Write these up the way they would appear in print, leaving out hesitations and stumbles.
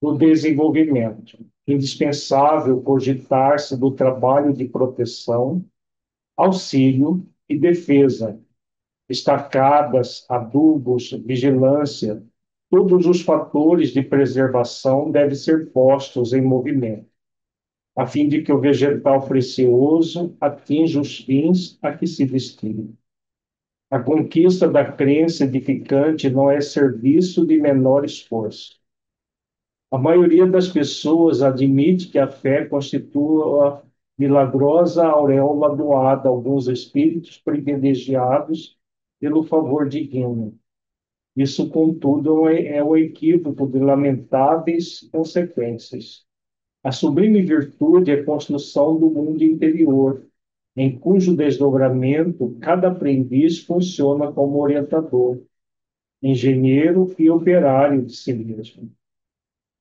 do desenvolvimento. Indispensável cogitar-se do trabalho de proteção, auxílio e defesa, estacadas, adubos, vigilância, todos os fatores de preservação devem ser postos em movimento, a fim de que o vegetal precioso atinja os fins a que se destina. A conquista da crença edificante não é serviço de menor esforço. A maioria das pessoas admite que a fé constitua a milagrosa auréola doada a alguns espíritos privilegiados pelo favor divino. Isso, contudo, é o equívoco de lamentáveis consequências. A sublime virtude é a construção do mundo interior, em cujo desdobramento cada aprendiz funciona como orientador, engenheiro e operário de si mesmo.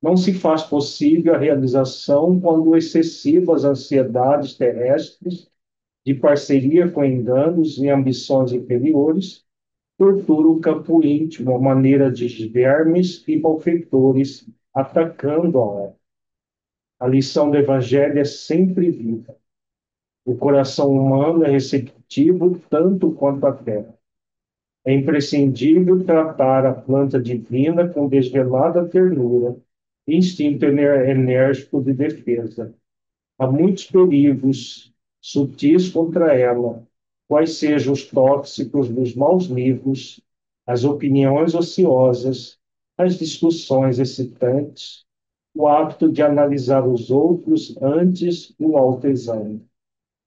Não se faz possível a realização quando excessivas ansiedades terrestres, de parceria com enganos e ambições inferiores, torturam o campo íntimo à maneira de vermes e malfeitores atacando a alma. A lição do Evangelho é sempre viva. O coração humano é receptivo tanto quanto a terra. É imprescindível tratar a planta divina com desvelada ternura, instinto enérgico de defesa. Há muitos perigos sutis contra ela, quais sejam os tóxicos dos maus livros, as opiniões ociosas, as discussões excitantes, o hábito de analisar os outros antes do autoexame.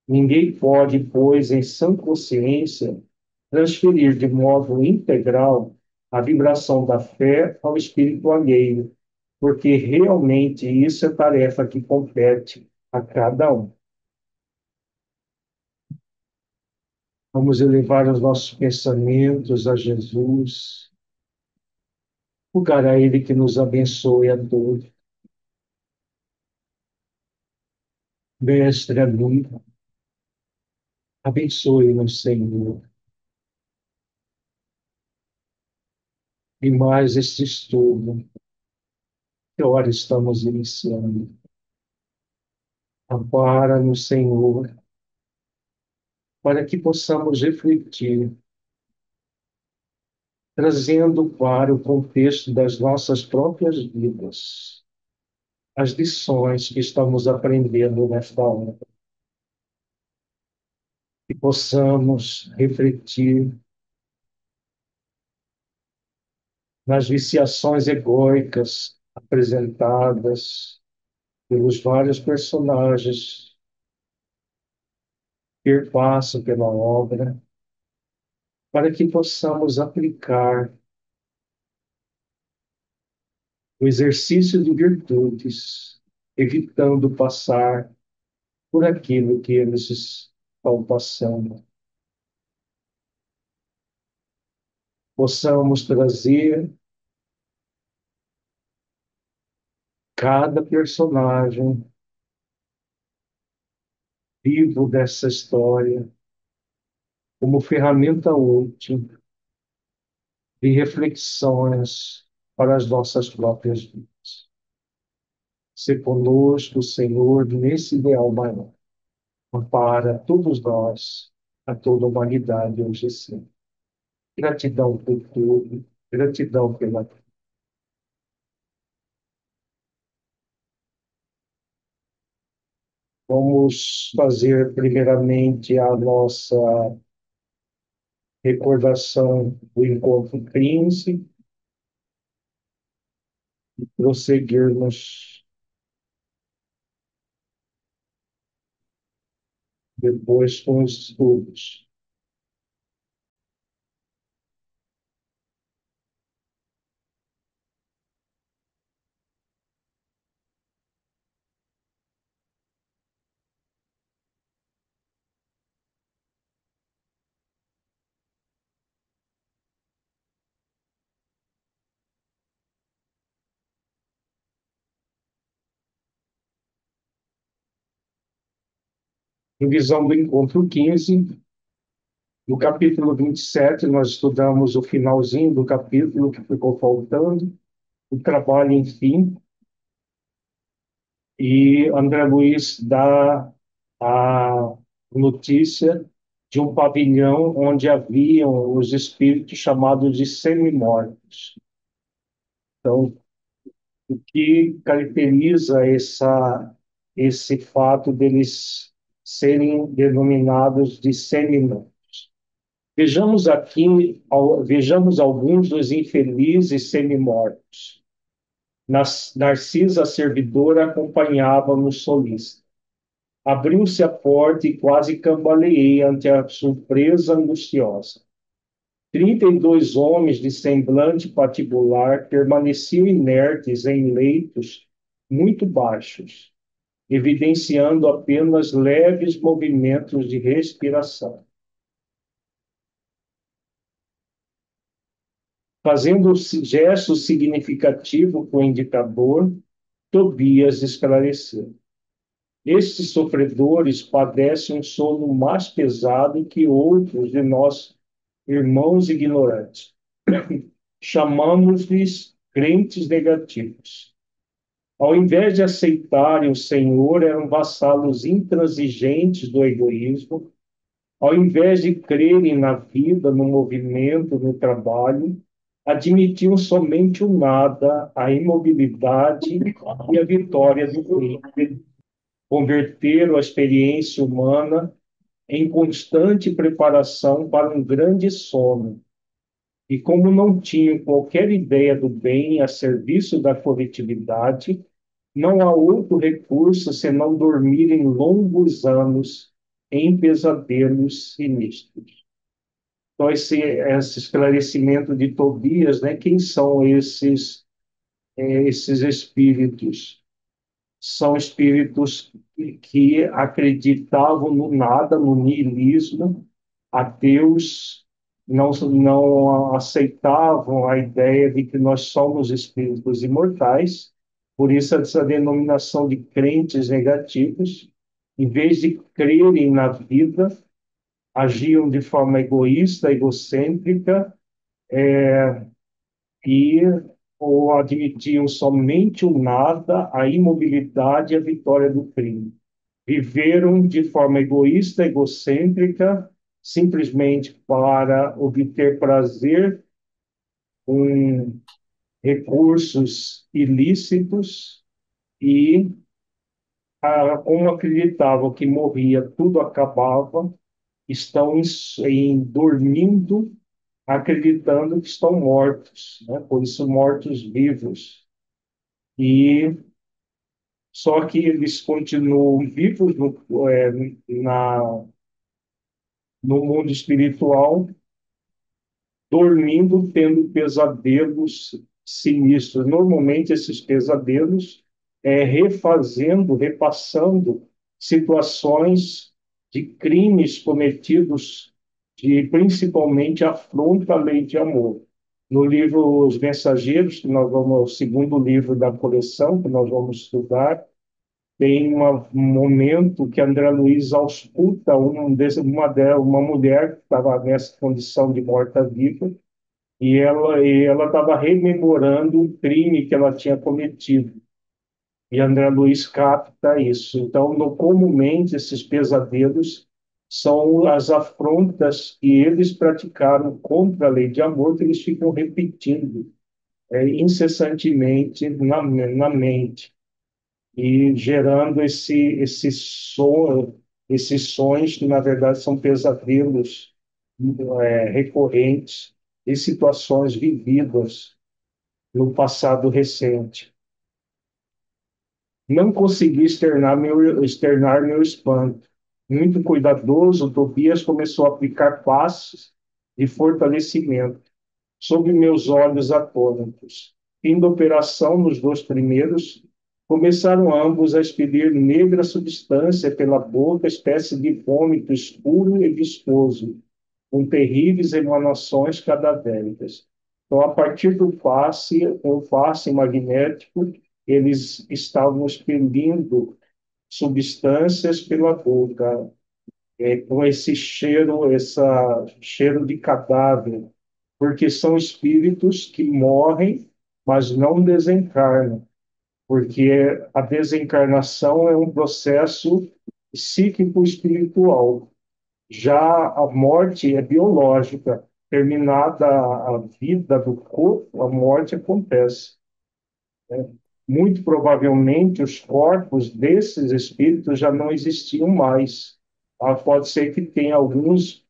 Ninguém pode, pois, em sã consciência, transferir de modo integral a vibração da fé ao espírito alheio, porque realmente isso é tarefa que compete a cada um. Vamos elevar os nossos pensamentos a Jesus, rogar a Ele que nos abençoe a todos. Mestre amigo, abençoe-nos, Senhor, e mais este estudo que ora estamos iniciando. Ampara-nos, Senhor, para que possamos refletir, trazendo para o contexto das nossas próprias vidas as lições que estamos aprendendo nesta hora. Que possamos refletir nas viciações egóicas apresentadas pelos vários personagens que perpassam pela obra, para que possamos aplicar o exercício de virtudes, evitando passar por aquilo que eles estão passando. Possamos trazer cada personagem vivo dessa história como ferramenta útil de reflexões para as nossas próprias vidas. Ser conosco, Senhor, nesse ideal maior. Ampara todos nós, a toda a humanidade hoje e sempre. Gratidão por tudo, gratidão pela. Vamos fazer primeiramente a nossa recordação do encontro 15 e prosseguirmos depois com os estudos. Revisão do encontro 15, no capítulo 27, nós estudamos o finalzinho do capítulo que ficou faltando, o trabalho, enfim. e André Luiz dá a notícia de um pavilhão onde haviam os espíritos chamados de semi-mortos. Então, o que caracteriza esse fato deles serem denominados de semi-mortos? Vejamos aqui, vejamos alguns dos infelizes semi-mortos. Narcisa, a servidora, acompanhava-nos solista. Abriu-se a porta e quase cambaleei ante a surpresa angustiosa. 32 homens de semblante patibular permaneciam inertes em leitos muito baixos, evidenciando apenas leves movimentos de respiração. Fazendo gesto significativo com o indicador, Tobias esclareceu. Estes sofredores padecem um sono mais pesado que outros de nós, irmãos ignorantes. Chamamos-lhes crentes negativos. Ao invés de aceitarem o Senhor, eram vassalos intransigentes do egoísmo. Ao invés de crerem na vida, no movimento, no trabalho, admitiam somente o nada, a imobilidade e a vitória do bem. Converteram a experiência humana em constante preparação para um grande sono. E como não tinham qualquer ideia do bem a serviço da coletividade, não há outro recurso senão dormirem longos anos em pesadelos sinistros. Então, esse esclarecimento de Tobias, né? Quem são esses espíritos? São espíritos que acreditavam no nada, no niilismo, ateus, não aceitavam a ideia de que nós somos espíritos imortais, por isso essa denominação de crentes negativos, em vez de crerem na vida, agiam de forma egoísta, egocêntrica, e ou admitiam somente o nada, a imobilidade e a vitória do crime. Viveram de forma egoísta, egocêntrica, simplesmente para obter prazer com recursos ilícitos e, como acreditavam que morria, tudo acabava, estão dormindo, acreditando que estão mortos, né? Por isso mortos-vivos. E só que eles continuam vivos na, no mundo espiritual, dormindo, tendo pesadelos sinistros. Normalmente, esses pesadelos repassando situações de crimes cometidos, de principalmente afronta à lei de amor. No livro Os Mensageiros, que nós vamos, o segundo livro da coleção, que nós vamos estudar, tem um momento que André Luiz ausculta uma mulher que estava nessa condição de morta-viva, e ela estava rememorando um crime que ela tinha cometido. E André Luiz capta isso. Então, comumente, esses pesadelos são as afrontas que eles praticaram contra a lei de amor, que eles ficam repetindo incessantemente na mente e gerando esses sonhos que, na verdade, são pesadelos recorrentes e situações vividas no passado recente. Não consegui externar meu espanto. Muito cuidadoso, Tobias começou a aplicar passos de fortalecimento sob meus olhos atônitos. Fim da operação, nos dois primeiros, começaram ambos a expelir negra substância pela boca, espécie de vômito escuro e viscoso, com terríveis emanações cadavéricas. Então, a partir do passe, o passe magnético, eles estavam expelindo substâncias pela boca, com esse cheiro de cadáver, porque são espíritos que morrem, mas não desencarnam. porque a desencarnação é um processo psíquico espiritual. Já a morte é biológica. Terminada a vida do corpo, a morte acontece. Muito provavelmente os corpos desses espíritos já não existiam mais. Pode ser que tenha alguns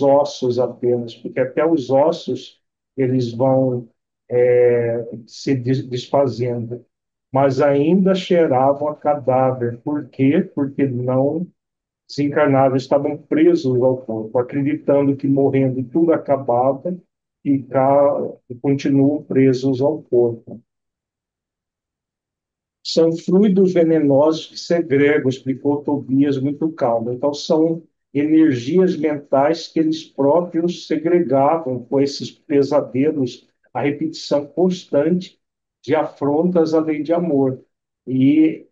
ossos apenas, porque até os ossos eles vão se desfazendo, mas ainda cheiravam a cadáver. Por quê? Porque não desencarnados estavam presos ao corpo, acreditando que morrendo tudo acabava e continuam presos ao corpo. São fluidos venenosos que segregam, explicou Tobias muito calmo. Então, são energias mentais que eles próprios segregavam com esses pesadelos, a repetição constante de afrontas à lei de amor. E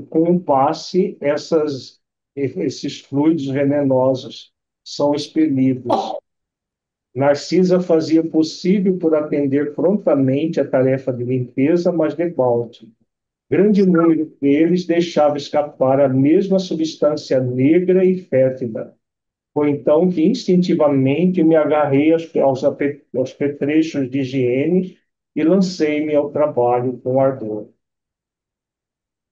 com o passe, esses fluidos venenosos são expelidos. Narcisa fazia possível por atender prontamente a tarefa de limpeza, mas debalde. Grande número deles deixava escapar a mesma substância negra e fétida. Foi então que instintivamente me agarrei aos petrechos de higiene e lancei-me ao trabalho com ardor.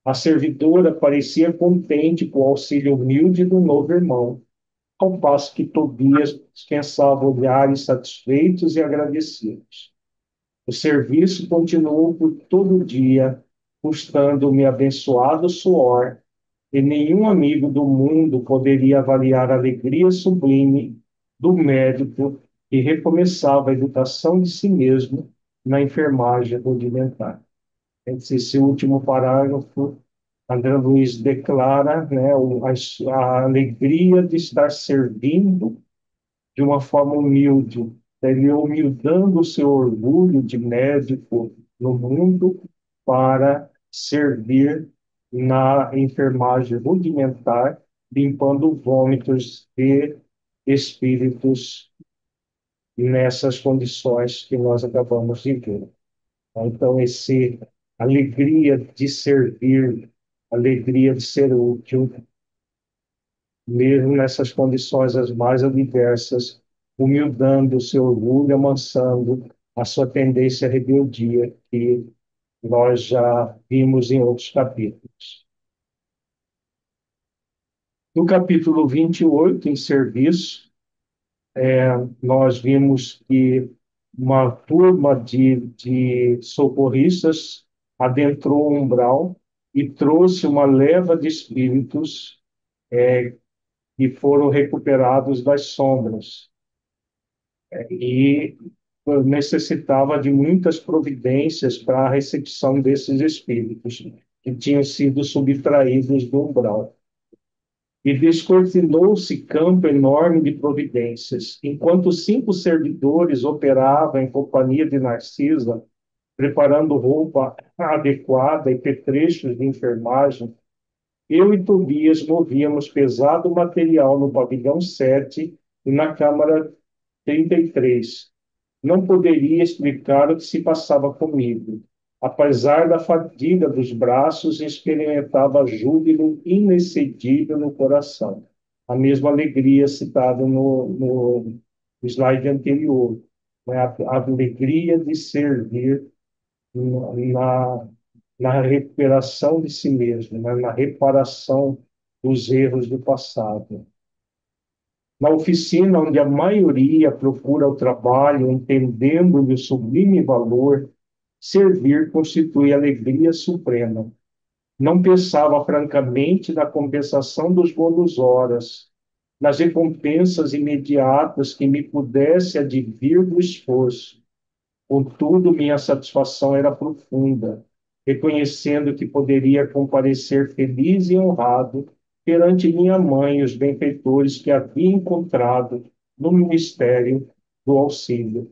A servidora parecia contente com o auxílio humilde do novo irmão, ao passo que Tobias dispensava olhares satisfeitos e agradecidos. O serviço continuou por todo o dia, custando-me abençoado suor, e nenhum amigo do mundo poderia avaliar a alegria sublime do médico que recomeçava a educação de si mesmo na enfermagem rudimentar. Esse último parágrafo, André Luiz declara, né, a alegria de estar servindo de uma forma humilde, ele humildando o seu orgulho de médico no mundo para servir na enfermagem rudimentar, limpando vômitos de espíritos nessas condições que nós acabamos de ver. Então, esse alegria de servir, alegria de ser útil, mesmo nessas condições as mais adversas, humildando o seu orgulho, amansando a sua tendência à rebeldia, que nós já vimos em outros capítulos. No capítulo 28, em serviço, nós vimos que uma turma de socorristas adentrou o umbral e trouxe uma leva de espíritos que foram recuperados das sombras. E necessitava de muitas providências para a recepção desses espíritos que tinham sido subtraídos do umbral. E descortinou-se campo enorme de providências. Enquanto 5 servidores operavam em companhia de Narcisa, preparando roupa adequada e petrechos de enfermagem, eu e Tobias movíamos pesado material no pavilhão 7 e na câmara 33. Não poderia explicar o que se passava comigo. Apesar da fadiga dos braços, experimentava júbilo inexcedível no coração. A mesma alegria citada no slide anterior, né? A alegria de servir na, na recuperação de si mesmo, né? Na reparação dos erros do passado. Na oficina, onde a maioria procura o trabalho, entendendo-lhe o sublime valor, servir constitui alegria suprema. Não pensava francamente na compensação dos bônus horas, nas recompensas imediatas que me pudesse advir do esforço. Contudo, minha satisfação era profunda, reconhecendo que poderia comparecer feliz e honrado perante minha mãe e os benfeitores que havia encontrado no ministério do auxílio.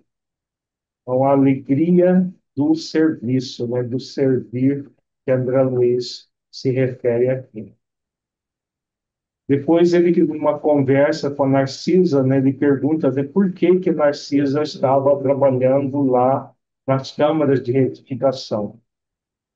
Então, a alegria do serviço, né, do servir, que André Luiz se refere aqui. Depois, ele, numa conversa com a Narcisa, né, ele pergunta, né, por que Narcisa estava trabalhando lá nas câmaras de retificação.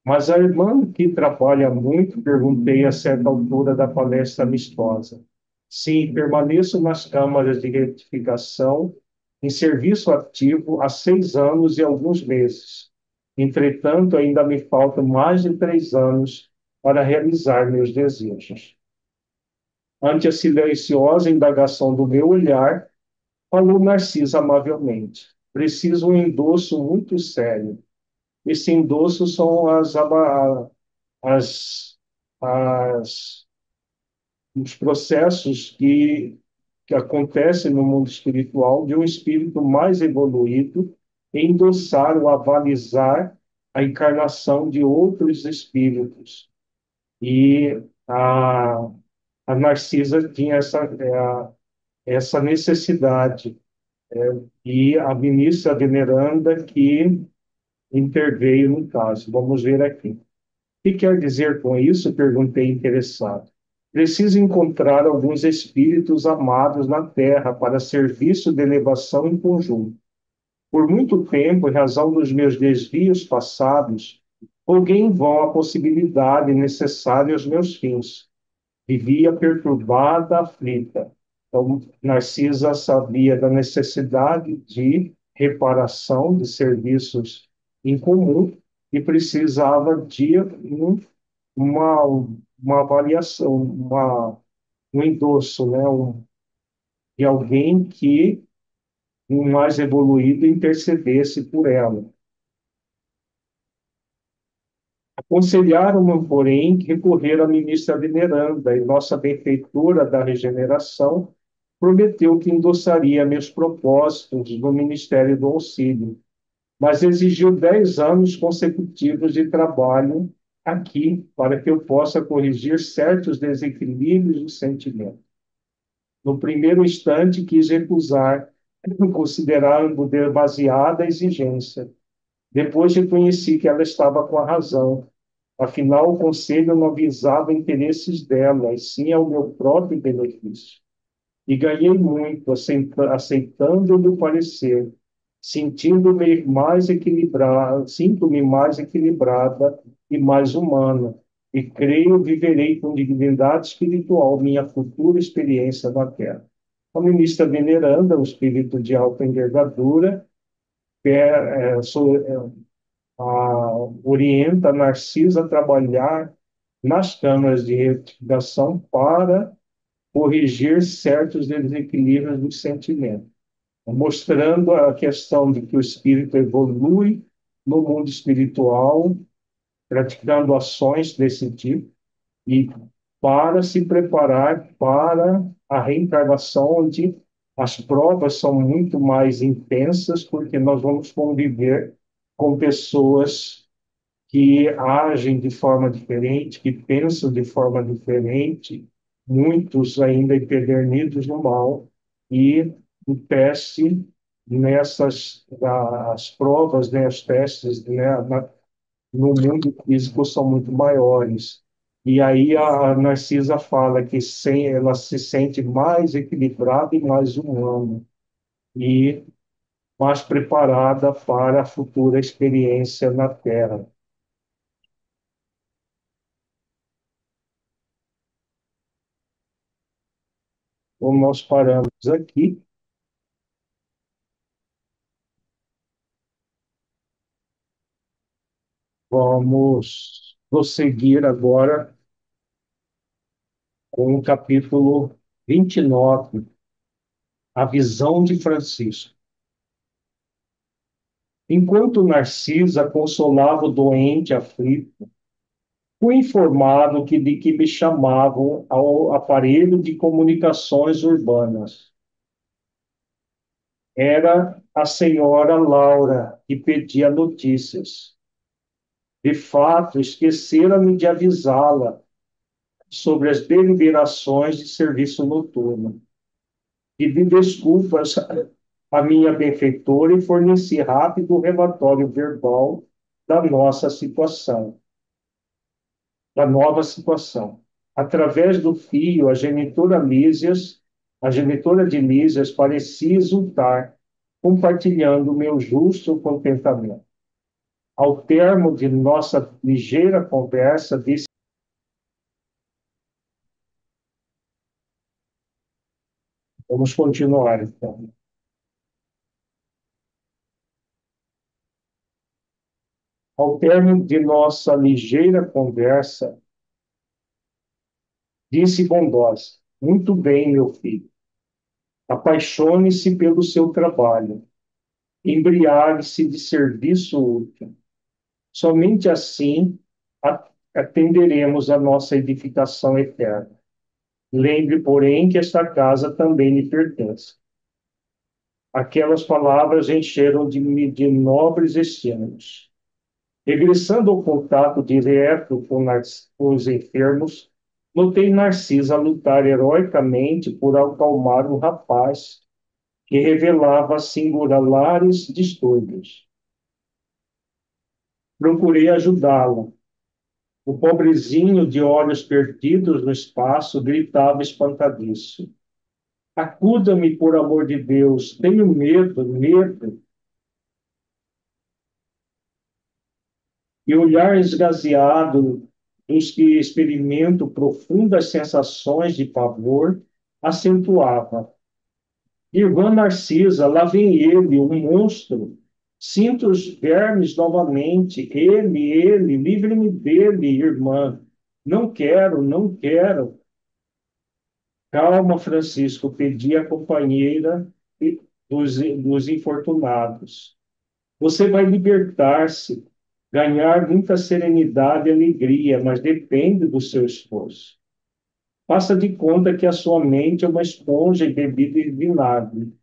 Mas a irmã que trabalha muito, perguntei a certa altura da palestra amistosa. Sim, permaneço nas câmaras de retificação, em serviço ativo há 6 anos e alguns meses. Entretanto, ainda me faltam mais de 3 anos para realizar meus desejos. Ante a silenciosa indagação do meu olhar, falou Narcisa amavelmente. Preciso um endosso muito sério. Esse endosso são as, as, os processos que acontecem no mundo espiritual de um espírito mais evoluído endossar ou avalizar a encarnação de outros espíritos. E a Narcisa tinha essa necessidade. E a ministra veneranda que interveio no caso. Vamos ver aqui. Que quer dizer com isso? Perguntei interessado. Preciso encontrar alguns espíritos amados na Terra para serviço de elevação em conjunto. Por muito tempo, em razão dos meus desvios passados, joguei em vão a possibilidade necessária aos meus fins. Vivia perturbada, aflita. Então, Narcisa sabia da necessidade de reparação de serviços em comum e precisava de uma, uma avaliação, um endosso, né? De alguém que, um mais evoluído, intercedesse por ela. Aconselharam-me, porém, recorrer à ministra veneranda e nossa benfeitora da regeneração prometeu que endossaria meus propósitos no Ministério do Auxílio, mas exigiu 10 anos consecutivos de trabalho aqui para que eu possa corrigir certos desequilíbrios do sentimento. No primeiro instante, quis recusar, considerando demasiada exigência. Depois reconheci que ela estava com a razão. Afinal, o conselho não visava interesses dela, e sim ao meu próprio benefício. E ganhei muito aceitando-lhe o parecer, sinto-me mais equilibrada e mais humana, e creio viverei com dignidade espiritual minha futura experiência na Terra. A ministra veneranda, o espírito de alta envergadura, é, é, so- é, orienta Narcisa a trabalhar nas câmaras de retificação para corrigir certos desequilíbrios do sentimento, mostrando a questão de que o espírito evolui no mundo espiritual, praticando ações desse tipo, e para se preparar para a reencarnação, onde as provas são muito mais intensas, porque nós vamos conviver com pessoas que agem de forma diferente, que pensam de forma diferente, muitos ainda empedernidos no mal, e o teste as provas, né, os testes, né, no mundo físico são muito maiores. E aí a Narcisa fala que ela se sente mais equilibrada e mais humana, e mais preparada para a futura experiência na Terra. Como nós paramos aqui, vamos prosseguir agora com o capítulo 29, a visão de Francisco. Enquanto Narcisa consolava o doente aflito, fui informado de que me chamavam ao aparelho de comunicações urbanas. Era a senhora Laura que pedia notícias. De fato, esquecera-me de avisá-la sobre as deliberações de serviço noturno. Pedi desculpas à minha benfeitora e forneci rápido relatório verbal da nossa situação, da nova situação. Através do fio, a genitora de Lísias parecia exultar, compartilhando o meu justo contentamento. Ao termo de nossa ligeira conversa, disse: vamos continuar, então. Ao termo de nossa ligeira conversa, disse bondosa: muito bem, meu filho, apaixone-se pelo seu trabalho, embriague-se de serviço útil. Somente assim atenderemos a nossa edificação eterna. Lembre, porém, que esta casa também lhe pertence. Aquelas palavras encheram de nobres estímulos. Regressando ao contato direto com os enfermos, notei Narcisa lutar heroicamente por acalmar um rapaz que revelava singulares distúrbios. Procurei ajudá-la. O pobrezinho, de olhos perdidos no espaço, gritava espantadiço: acuda-me, por amor de Deus, tenho medo, medo. E o olhar esgazeado dos que experimentam profundas sensações de pavor acentuava: irmã Narcisa, lá vem ele, um monstro. Sinto os vermes novamente. Ele, livre-me dele, irmã. Não quero, não quero. Calma, Francisco, pedi a companheira dos infortunados. Você vai libertar-se, ganhar muita serenidade e alegria, mas depende do seu esforço. Faça de conta que a sua mente é uma esponja embebida em vinagre.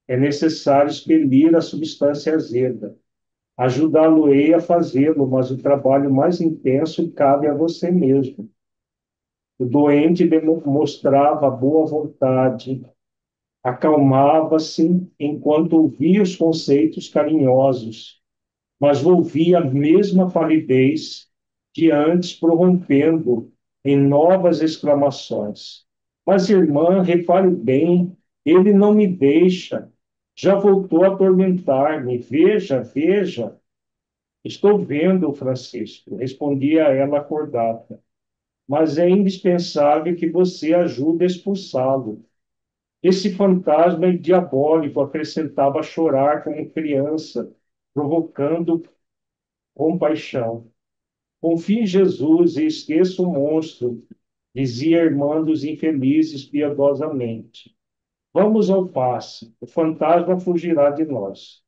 É necessário expelir a substância azeda. Ajudá-lo-ei a fazê-lo, mas o trabalho mais intenso cabe a você mesmo. O doente mostrava boa vontade, acalmava-se enquanto ouvia os conceitos carinhosos, mas volvia a mesma palidez de antes, prorrompendo em novas exclamações. Mas, irmã, repare bem, ele não me deixa, já voltou a atormentar-me. Veja, veja. Estou vendo, Francisco, respondia ela acordada, mas é indispensável que você ajude a expulsá-lo. Esse fantasma é diabólico, acrescentava a chorar como criança, provocando compaixão. Confie em Jesus e esqueça o monstro, dizia a irmã dos infelizes piedosamente. Vamos ao passe, o fantasma fugirá de nós.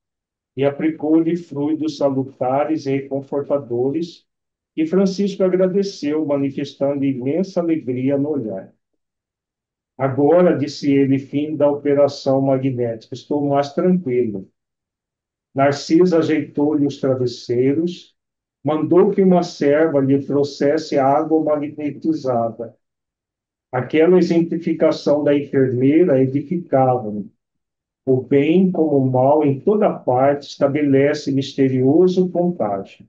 E aplicou-lhe fluidos salutares e reconfortadores, e Francisco agradeceu, manifestando imensa alegria no olhar. Agora, disse ele, fim da operação magnética, estou mais tranquilo. Narcisa ajeitou-lhe os travesseiros, mandou que uma serva lhe trouxesse água magnetizada. Aquela exemplificação da enfermeira edificava-me. O bem como o mal em toda parte estabelece misterioso contágio.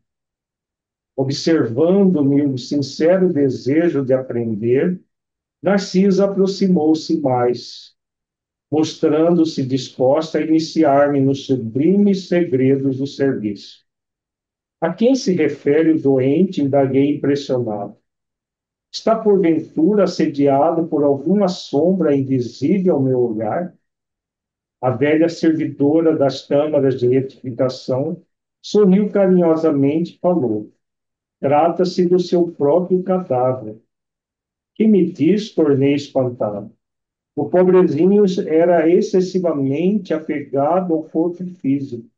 Observando-me o sincero desejo de aprender, Narcisa aproximou-se mais, mostrando-se disposta a iniciar-me nos sublimes segredos do serviço. A quem se refere o doente? Indaguei impressionado. Está porventura assediado por alguma sombra invisível ao meu olhar? A velha servidora das câmaras de retificação sorriu carinhosamente e falou: trata-se do seu próprio cadáver. Que me diz? Tornei espantado. O pobrezinho era excessivamente apegado ao corpo físico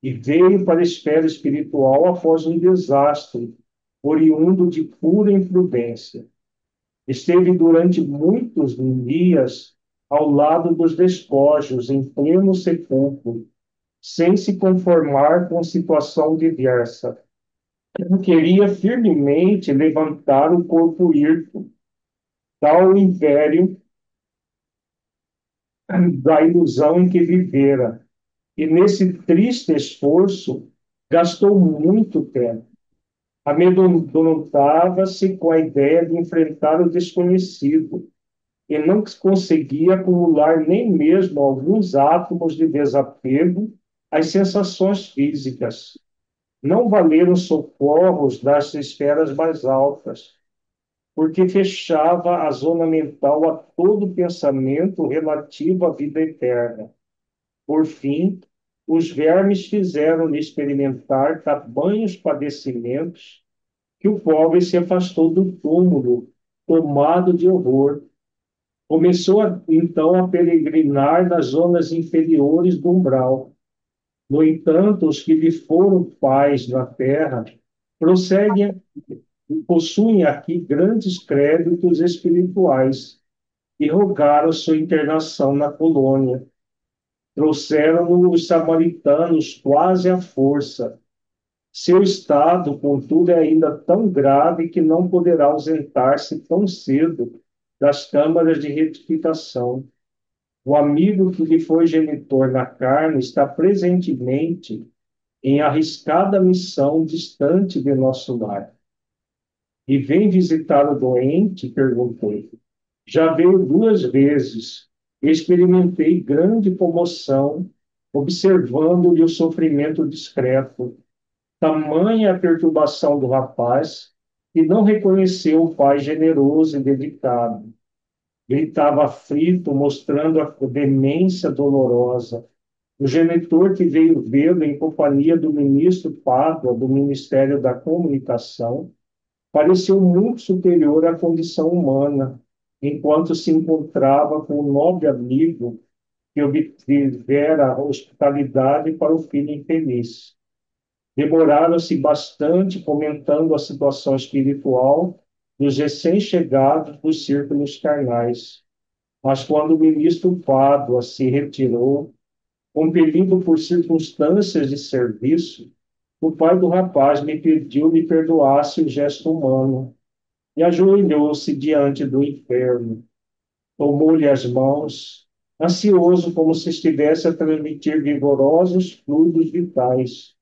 e veio para a esfera espiritual após um desastre, oriundo de pura imprudência. Esteve durante muitos dias ao lado dos despojos, em pleno sepulcro, sem se conformar com situação diversa. Queria firmemente levantar o corpo hirto, tal império da ilusão em que vivera, e nesse triste esforço gastou muito tempo. Amedrontava-se com a ideia de enfrentar o desconhecido e não conseguia acumular nem mesmo alguns átomos de desapego às sensações físicas. Não valeram socorros das esferas mais altas, porque fechava a zona mental a todo pensamento relativo à vida eterna. Por fim, os vermes fizeram-lhe experimentar tamanhos padecimentos que o pobre se afastou do túmulo, tomado de horror. Começou então a peregrinar nas zonas inferiores do umbral. No entanto, os que lhe foram pais na terra prosseguem e possuem aqui grandes créditos espirituais e rogaram sua internação na colônia. Trouxeram-no os samaritanos quase à força. Seu estado, contudo, é ainda tão grave que não poderá ausentar-se tão cedo das câmaras de retificação. O amigo que lhe foi genitor na carne está presentemente em arriscada missão distante de nosso lar. E vem visitar o doente? Perguntei. Já veio 2 vezes. Experimentei grande comoção, observando-lhe o sofrimento discreto. Tamanha a perturbação do rapaz, que não reconheceu o pai generoso e dedicado. Gritava aflito, mostrando a demência dolorosa. O genitor que veio vê-lo em companhia do ministro Pádua, do Ministério da Comunicação, pareceu muito superior à condição humana, enquanto se encontrava com o nobre amigo que obtivera a hospitalidade para o filho infeliz. Demoraram-se bastante comentando a situação espiritual dos recém-chegados dos círculos carnais. Mas quando o ministro Pádua se retirou, compelido por circunstâncias de serviço, o pai do rapaz me pediu me perdoasse o gesto humano e ajoelhou-se diante do enfermo. Tomou-lhe as mãos, ansioso como se estivesse a transmitir vigorosos fluidos vitais,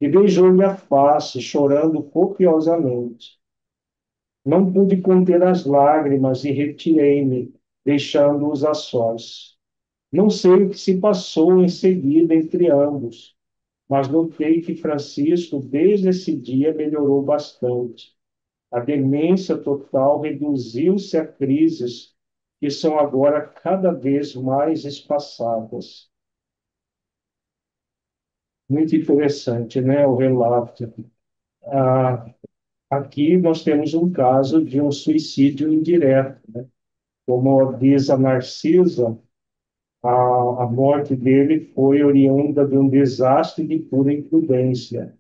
e beijou-lhe a face, chorando copiosamente. Não pude conter as lágrimas e retirei-me, deixando-os a sós. Não sei o que se passou em seguida entre ambos, mas notei que Francisco, desde esse dia, melhorou bastante. A demência total reduziu-se a crises que são agora cada vez mais espaçadas. Muito interessante, né, o relato. Ah, aqui nós temos um caso de um suicídio indireto, né? Como diz a Narcisa, a morte dele foi oriunda de um desastre de pura imprudência.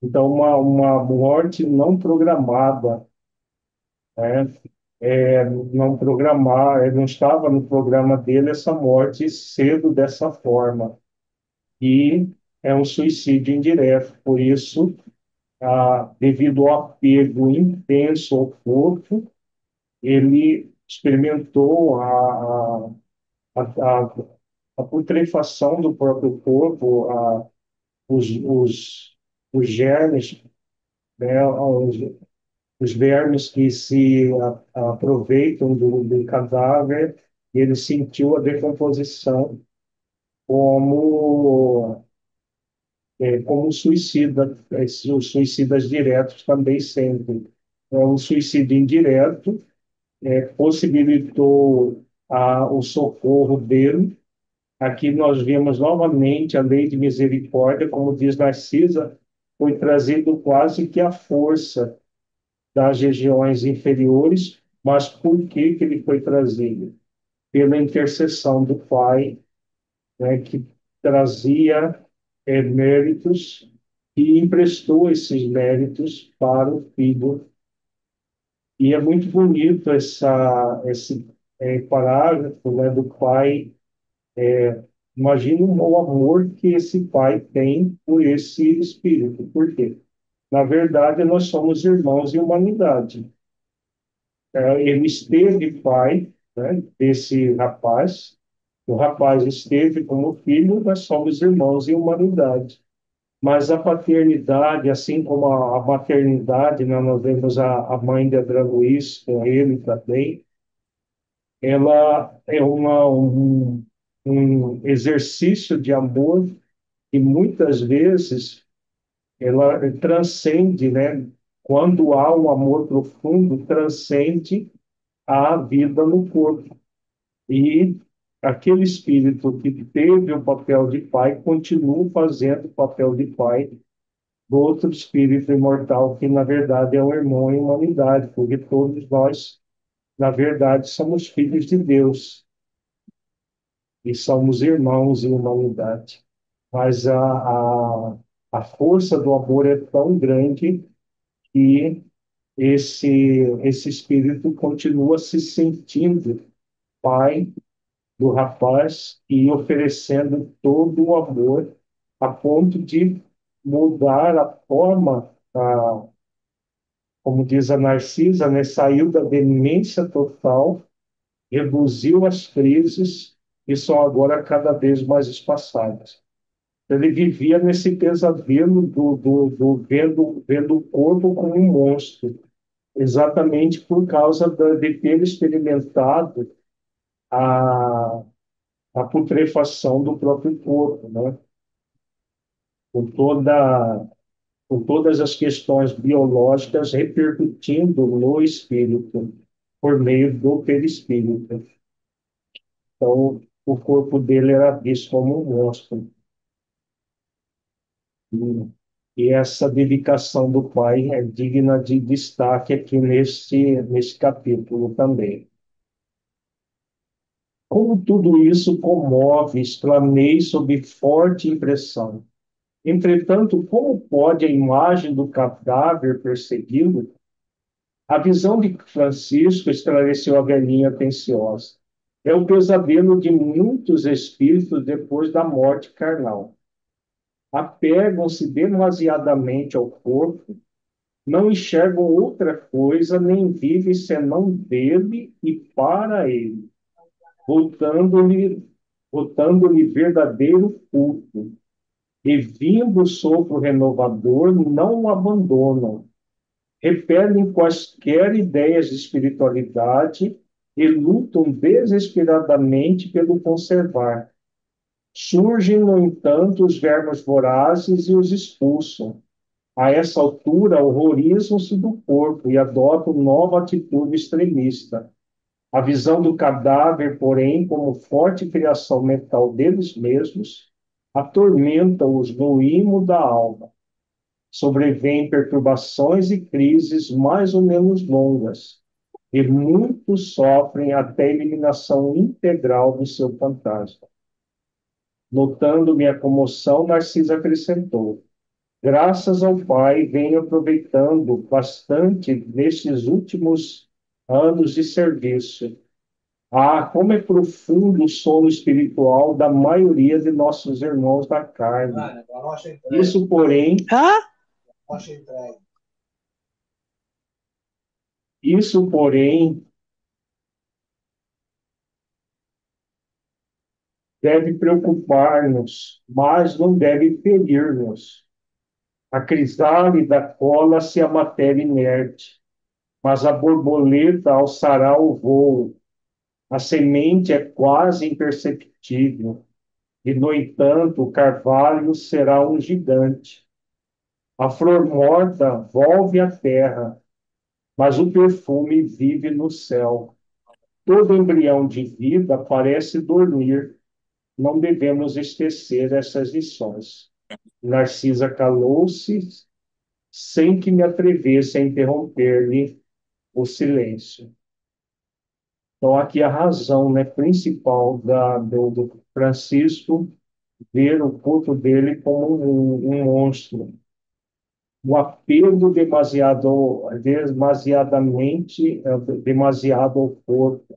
Então, uma morte não programada, né? Não programar, não estava no programa dele essa morte cedo dessa forma. E é um suicídio indireto. Por isso, devido ao apego intenso ao corpo, ele experimentou a, a, a putrefação do próprio corpo, os germes, né, os vermes que se aproveitam do cadáver, ele sentiu a decomposição como, como suicida, os suicidas diretos também sentem. Então, o suicídio indireto possibilitou o socorro dele. Aqui nós vemos novamente a lei de misericórdia, como diz Narcisa, foi trazido quase que à força das regiões inferiores, mas por que que ele foi trazido? Pela intercessão do Pai, né, que trazia méritos e emprestou esses méritos para o Filho. E é muito bonito esse parágrafo, né, do Pai. Imagina o amor que esse Pai tem por esse Espírito. Por quê? Na verdade, nós somos irmãos em humanidade. Ele esteve pai, né, desse rapaz, o rapaz esteve como filho, nós somos irmãos em humanidade. Mas a paternidade, assim como a maternidade, né, nós vemos a mãe de André Luiz com ele também, ela é um exercício de amor que muitas vezes ela transcende, né? Quando há um amor profundo, transcende a vida no corpo. E aquele espírito que teve o papel de pai continua fazendo o papel de pai do outro espírito imortal, que na verdade é um irmão em humanidade, porque todos nós, na verdade, somos filhos de Deus e somos irmãos em humanidade. Mas a força do amor é tão grande que esse, esse espírito continua se sentindo pai do rapaz e oferecendo todo o amor a ponto de mudar a forma, como diz a Narcisa, né, saiu da demência total, reduziu as crises e são agora cada vez mais espaçadas. Ele vivia nesse pesadelo vendo o corpo como um monstro, exatamente por causa de ter experimentado a, a putrefação do próprio corpo, né? Com com todas as questões biológicas repercutindo no espírito, por meio do perispírito. Então, o corpo dele era visto como um monstro. E essa dedicação do pai é digna de destaque aqui nesse capítulo também. Como tudo isso comove, exclamei sob forte impressão. Entretanto, como pode a imagem do cadáver persegui-lo? A visão de Francisco esclareceu a velhinha atenciosa. É o pesadelo de muitos espíritos depois da morte carnal. Apegam-se demasiadamente ao corpo, não enxergam outra coisa, nem vivem senão dele e para ele, voltando-lhe voltando-lhe verdadeiro culto. E vindo o sopro renovador, não o abandonam, repelem quaisquer ideias de espiritualidade e lutam desesperadamente pelo conservar. Surgem, no entanto, os vermes vorazes e os expulsam. A essa altura, horrorizam-se do corpo e adotam nova atitude extremista. A visão do cadáver, porém, como forte criação mental deles mesmos, atormenta-os no imo da alma. Sobrevêm perturbações e crises mais ou menos longas, e muitos sofrem até a eliminação integral do seu fantasma. Notando minha comoção, Narcisa acrescentou: graças ao Pai, venho aproveitando bastante nestes últimos anos de serviço. Ah, como é profundo o sono espiritual da maioria de nossos irmãos da carne. Isso, porém, Hã? isso, porém, deve preocupar-nos, mas não deve ferir-nos. A crisálida cola-se a matéria inerte, mas a borboleta alçará o voo. A semente é quase imperceptível, e, no entanto, o carvalho será um gigante. A flor morta volve à terra, mas o perfume vive no céu. Todo embrião de vida parece dormir. Não devemos esquecer essas lições. Narcisa calou-se, sem que me atrevesse a interromper-lhe o silêncio. Então, aqui a razão, né, principal do Francisco ver o culto dele como um monstro. O apego demasiado ao corpo.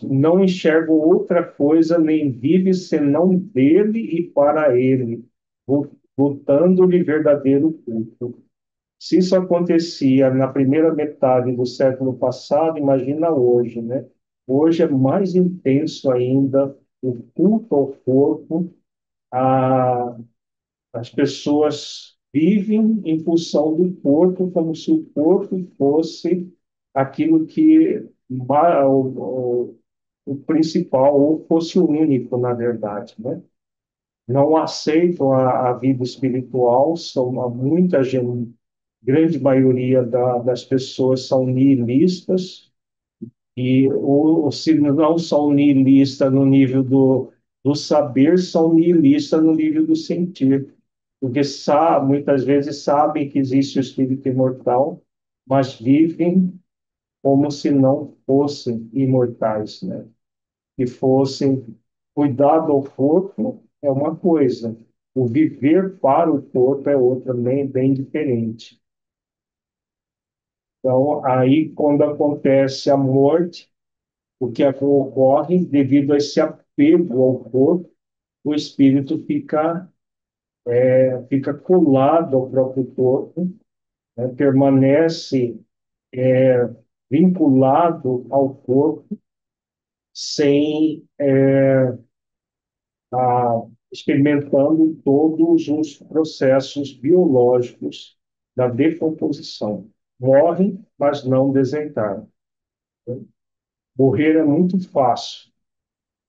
Não enxergo outra coisa, nem vive senão dele e para ele, voltando-lhe verdadeiro culto. Se isso acontecia na primeira metade do século passado, imagina hoje, né? Hoje é mais intenso ainda o culto ao corpo. A, as pessoas vivem em função do corpo, como se o corpo fosse aquilo que o principal, ou fosse o único, na verdade, né? não aceitam a vida espiritual, são muita gente, grande maioria das pessoas são nihilistas, e se não são nihilistas no nível do saber, são nihilistas no nível do sentir, porque muitas vezes sabem que existe o espírito imortal, mas vivem como se não fossem imortais, né? Que fossem cuidar do corpo é uma coisa, o viver para o corpo é outra, bem diferente. Então, aí, quando acontece a morte, o que ocorre, devido a esse apego ao corpo, o espírito fica colado ao próprio corpo, né, permanece vinculado ao corpo, sem experimentando todos os processos biológicos da decomposição. Morre, mas não desencarna. Morrer é muito fácil.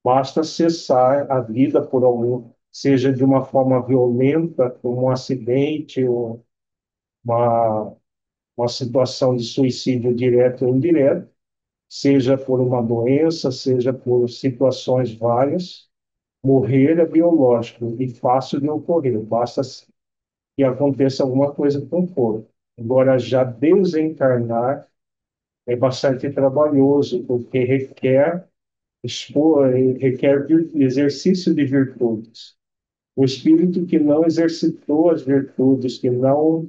Basta cessar a vida por algum, seja de uma forma violenta, como um acidente ou uma, uma situação de suicídio direto ou indireto, seja por uma doença, seja por situações várias. Morrer é biológico e fácil de ocorrer, basta que aconteça alguma coisa com o corpo. Agora, já desencarnar é bastante trabalhoso, porque requer exercício de virtudes. O espírito que não exercitou as virtudes, que não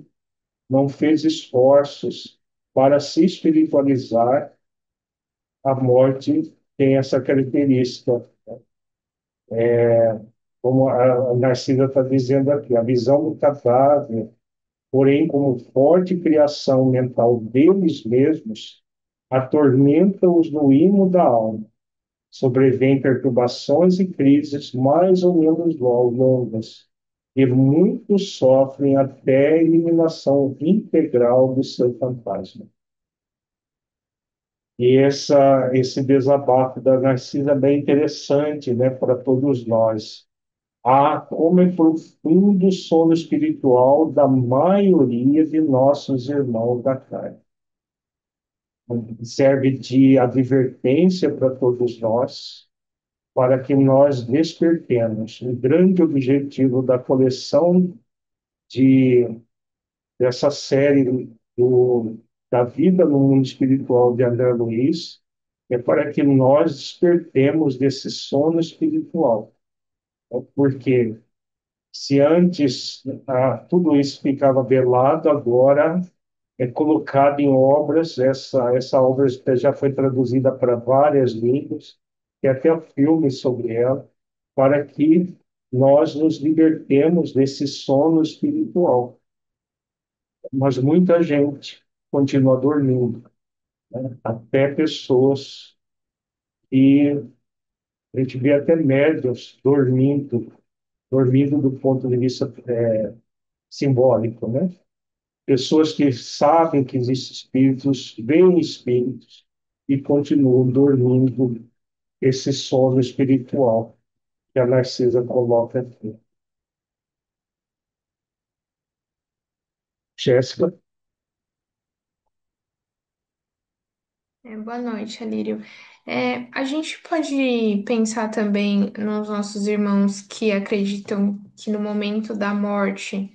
fez esforços para se espiritualizar, a morte tem essa característica. Como a Narcisa está dizendo aqui, a visão do cadáver, porém, como forte criação mental deles mesmos, atormenta-os no imo da alma. Sobrevêm perturbações e crises mais ou menos longas, e muitos sofrem até a eliminação integral do seu fantasma. E esse desabafo da Narcisa é bem interessante, né, para todos nós. Como é profundo o sono espiritual da maioria de nossos irmãos da carne. Serve de advertência para todos nós, para que nós despertemos. O grande objetivo da coleção de, dessa série da vida no mundo espiritual de André Luiz é para que nós despertemos desse sono espiritual. Porque se antes tudo isso ficava velado, agora é colocado em obras. Essa obra já foi traduzida para várias línguas, tem até filme sobre ela, para que nós nos libertemos desse sono espiritual. Mas muita gente continua dormindo, né? Até pessoas, e a gente vê até médiuns dormindo do ponto de vista simbólico, né? Pessoas que sabem que existem espíritos, veem espíritos e continuam dormindo esse sono espiritual que a Narcisa coloca aqui. Jéssica, Boa noite, Alírio. A gente pode pensar também nos nossos irmãos que acreditam que no momento da morte,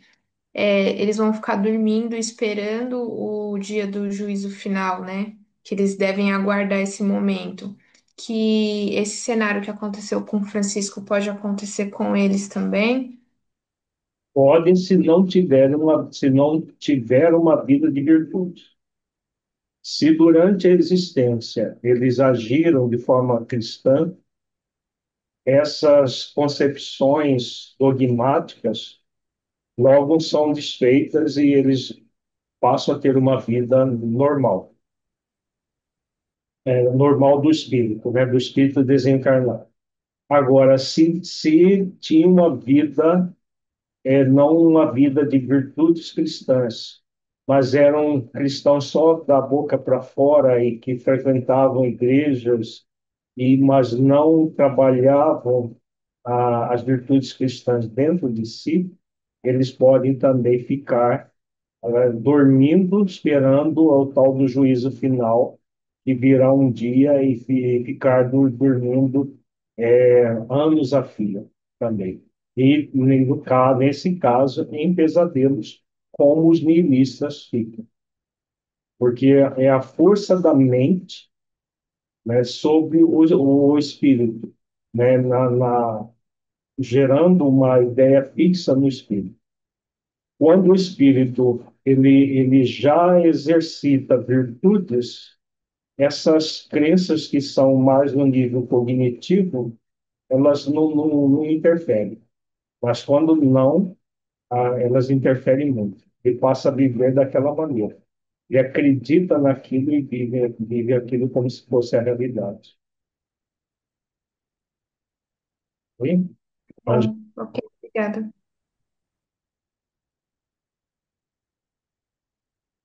eles vão ficar dormindo esperando o dia do juízo final, né? Que eles devem aguardar esse momento. Que esse cenário que aconteceu com Francisco pode acontecer com eles também. podem se não tiver uma vida de virtude. Se durante a existência eles agiram de forma cristã, essas concepções dogmáticas logo são desfeitas e eles passam a ter uma vida normal, normal do espírito, né? Do espírito desencarnado. Agora, se tinha uma vida, não uma vida de virtudes cristãs, mas eram cristãos só da boca para fora e que frequentavam igrejas, mas não trabalhavam as virtudes cristãs dentro de si, eles podem também ficar dormindo, esperando o tal do juízo final, que virá um dia e ficar dormindo anos a fio também. E, no caso, nesse caso, em pesadelos, como os nihilistas ficam. Porque é a força da mente, né, sobre o espírito, né, gerando uma ideia fixa no espírito. Quando o espírito ele já exercita virtudes, essas crenças que são mais no nível cognitivo, elas não interferem. Mas quando não, elas interferem muito. E passa a viver daquela maneira. E acredita naquilo e vive aquilo como se fosse a realidade. Oi? Mas Bom, ok, obrigada.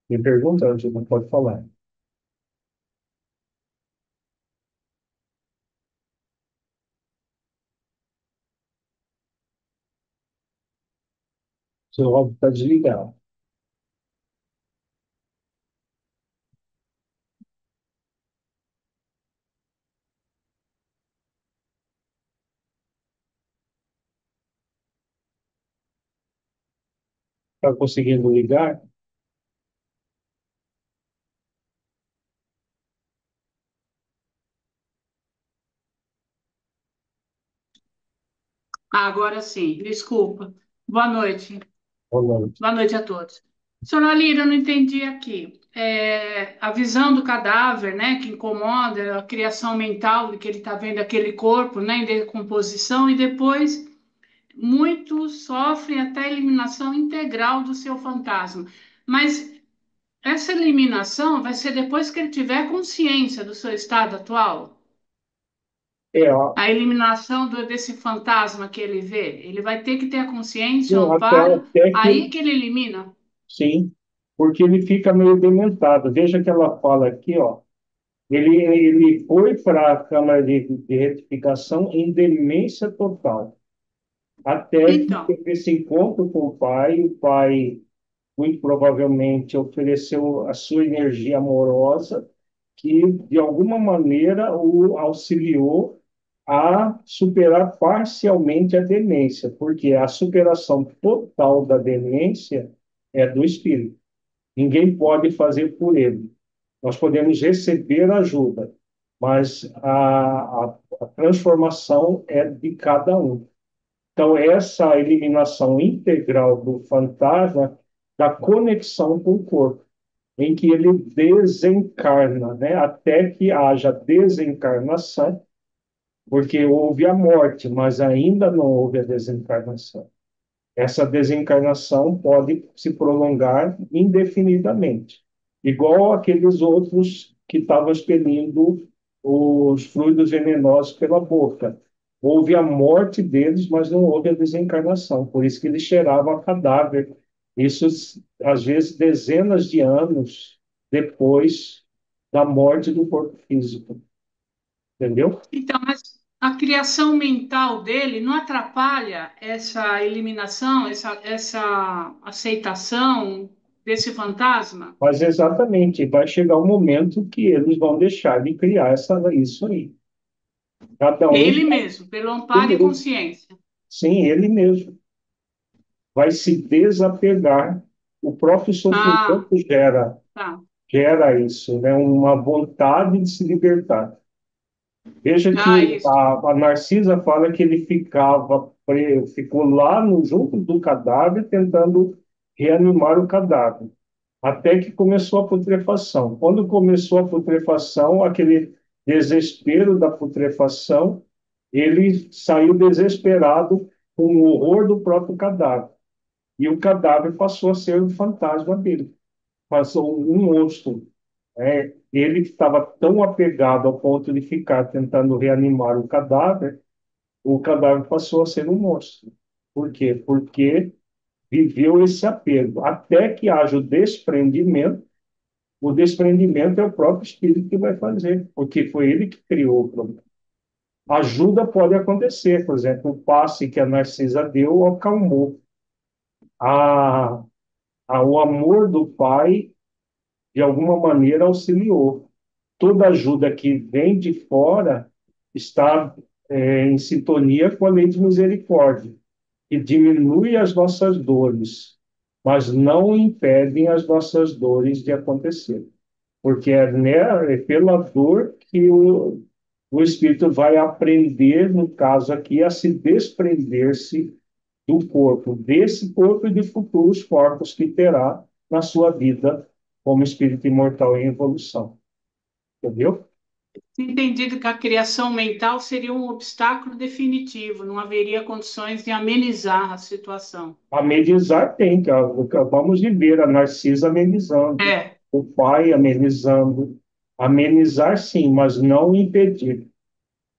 me pergunta, a gente não pode falar. Seu áudio está desligado. Está conseguindo ligar? Agora sim, desculpa. Boa noite. Ou não? Boa noite a todos. Senhora Lira, eu não entendi aqui. A visão do cadáver, né, que incomoda, a criação mental de que ele está vendo aquele corpo, né, em decomposição, e depois muitos sofrem até a eliminação integral do seu fantasma. Mas essa eliminação vai ser depois que ele tiver consciência do seu estado atual? É, A eliminação desse fantasma que ele vê, ele vai ter que ter a consciência, o até, amparo, até aí que que ele elimina. sim, porque ele fica meio dementado. Veja que ela fala aqui, ó. Ele foi para a Câmara de Retificação em demência total, até que Então, teve esse encontro com o pai muito provavelmente ofereceu a sua energia amorosa, que de alguma maneira o auxiliou a superar parcialmente a demência, porque a superação total da demência é do espírito. Ninguém pode fazer por ele. Nós podemos receber ajuda, mas a transformação é de cada um. Então, essa eliminação integral do fantasma da conexão com o corpo, em que ele desencarna, né? Até que haja desencarnação, porque houve a morte, mas ainda não houve a desencarnação. Essa desencarnação pode se prolongar indefinidamente, igual aqueles outros que estavam expelindo os fluidos venenosos pela boca. Houve a morte deles, mas não houve a desencarnação, por isso que eles cheiravam a cadáver. Isso, às vezes, dezenas de anos depois da morte do corpo físico, entendeu? mas a criação mental dele não atrapalha essa eliminação, essa aceitação desse fantasma? Mas exatamente, vai chegar um momento que eles vão deixar de criar isso aí. Cada um, Ele mesmo, pelo ele amparo e mesmo. consciência. Sim, ele mesmo vai se desapegar. O próprio sofrimento Ah, tá. gera isso, né? Uma vontade de se libertar. Veja Ah, que isso. a Narcisa fala que ele ficou lá no junto do cadáver tentando reanimar o cadáver, até que começou a putrefação. Quando começou a putrefação, aquele desespero da putrefação, ele saiu desesperado com o horror do próprio cadáver. E o cadáver passou a ser o fantasma dele, passou um monstro. Ele estava tão apegado ao ponto de ficar tentando reanimar o cadáver passou a ser um monstro. Por quê? Porque viveu esse apego. Até que haja o desprendimento é o próprio espírito que vai fazer, porque foi ele que criou o problema. Ajuda pode acontecer, por exemplo, o passe que a Narcisa deu acalmou. A, o amor do pai, de alguma maneira, auxiliou. Toda ajuda que vem de fora está em sintonia com a lei de misericórdia, que diminui as nossas dores, mas não impedem as nossas dores de acontecer. Porque é pela dor que o espírito vai aprender, no caso aqui, a se desprender-se do corpo, desse corpo e de futuros corpos que terá na sua vida como espírito imortal em evolução. Entendeu? Entendido que a criação mental seria um obstáculo definitivo, não haveria condições de amenizar a situação. Amenizar tem, que vamos ver a Narcisa amenizando, É, o pai amenizando. Amenizar sim, mas não impedir.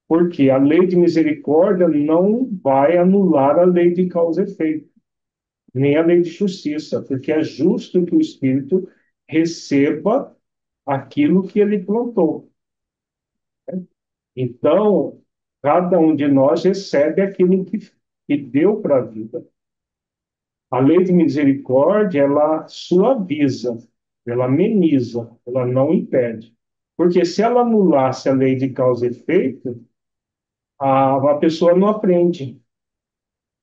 Porque a lei de misericórdia não vai anular a lei de causa e efeito, nem a lei de justiça, porque é justo que o espírito receba aquilo que ele plantou. Então, cada um de nós recebe aquilo que deu para a vida. A lei de misericórdia, ela suaviza, ela ameniza, ela não impede. Porque se ela anulasse a lei de causa e efeito, a pessoa não aprende,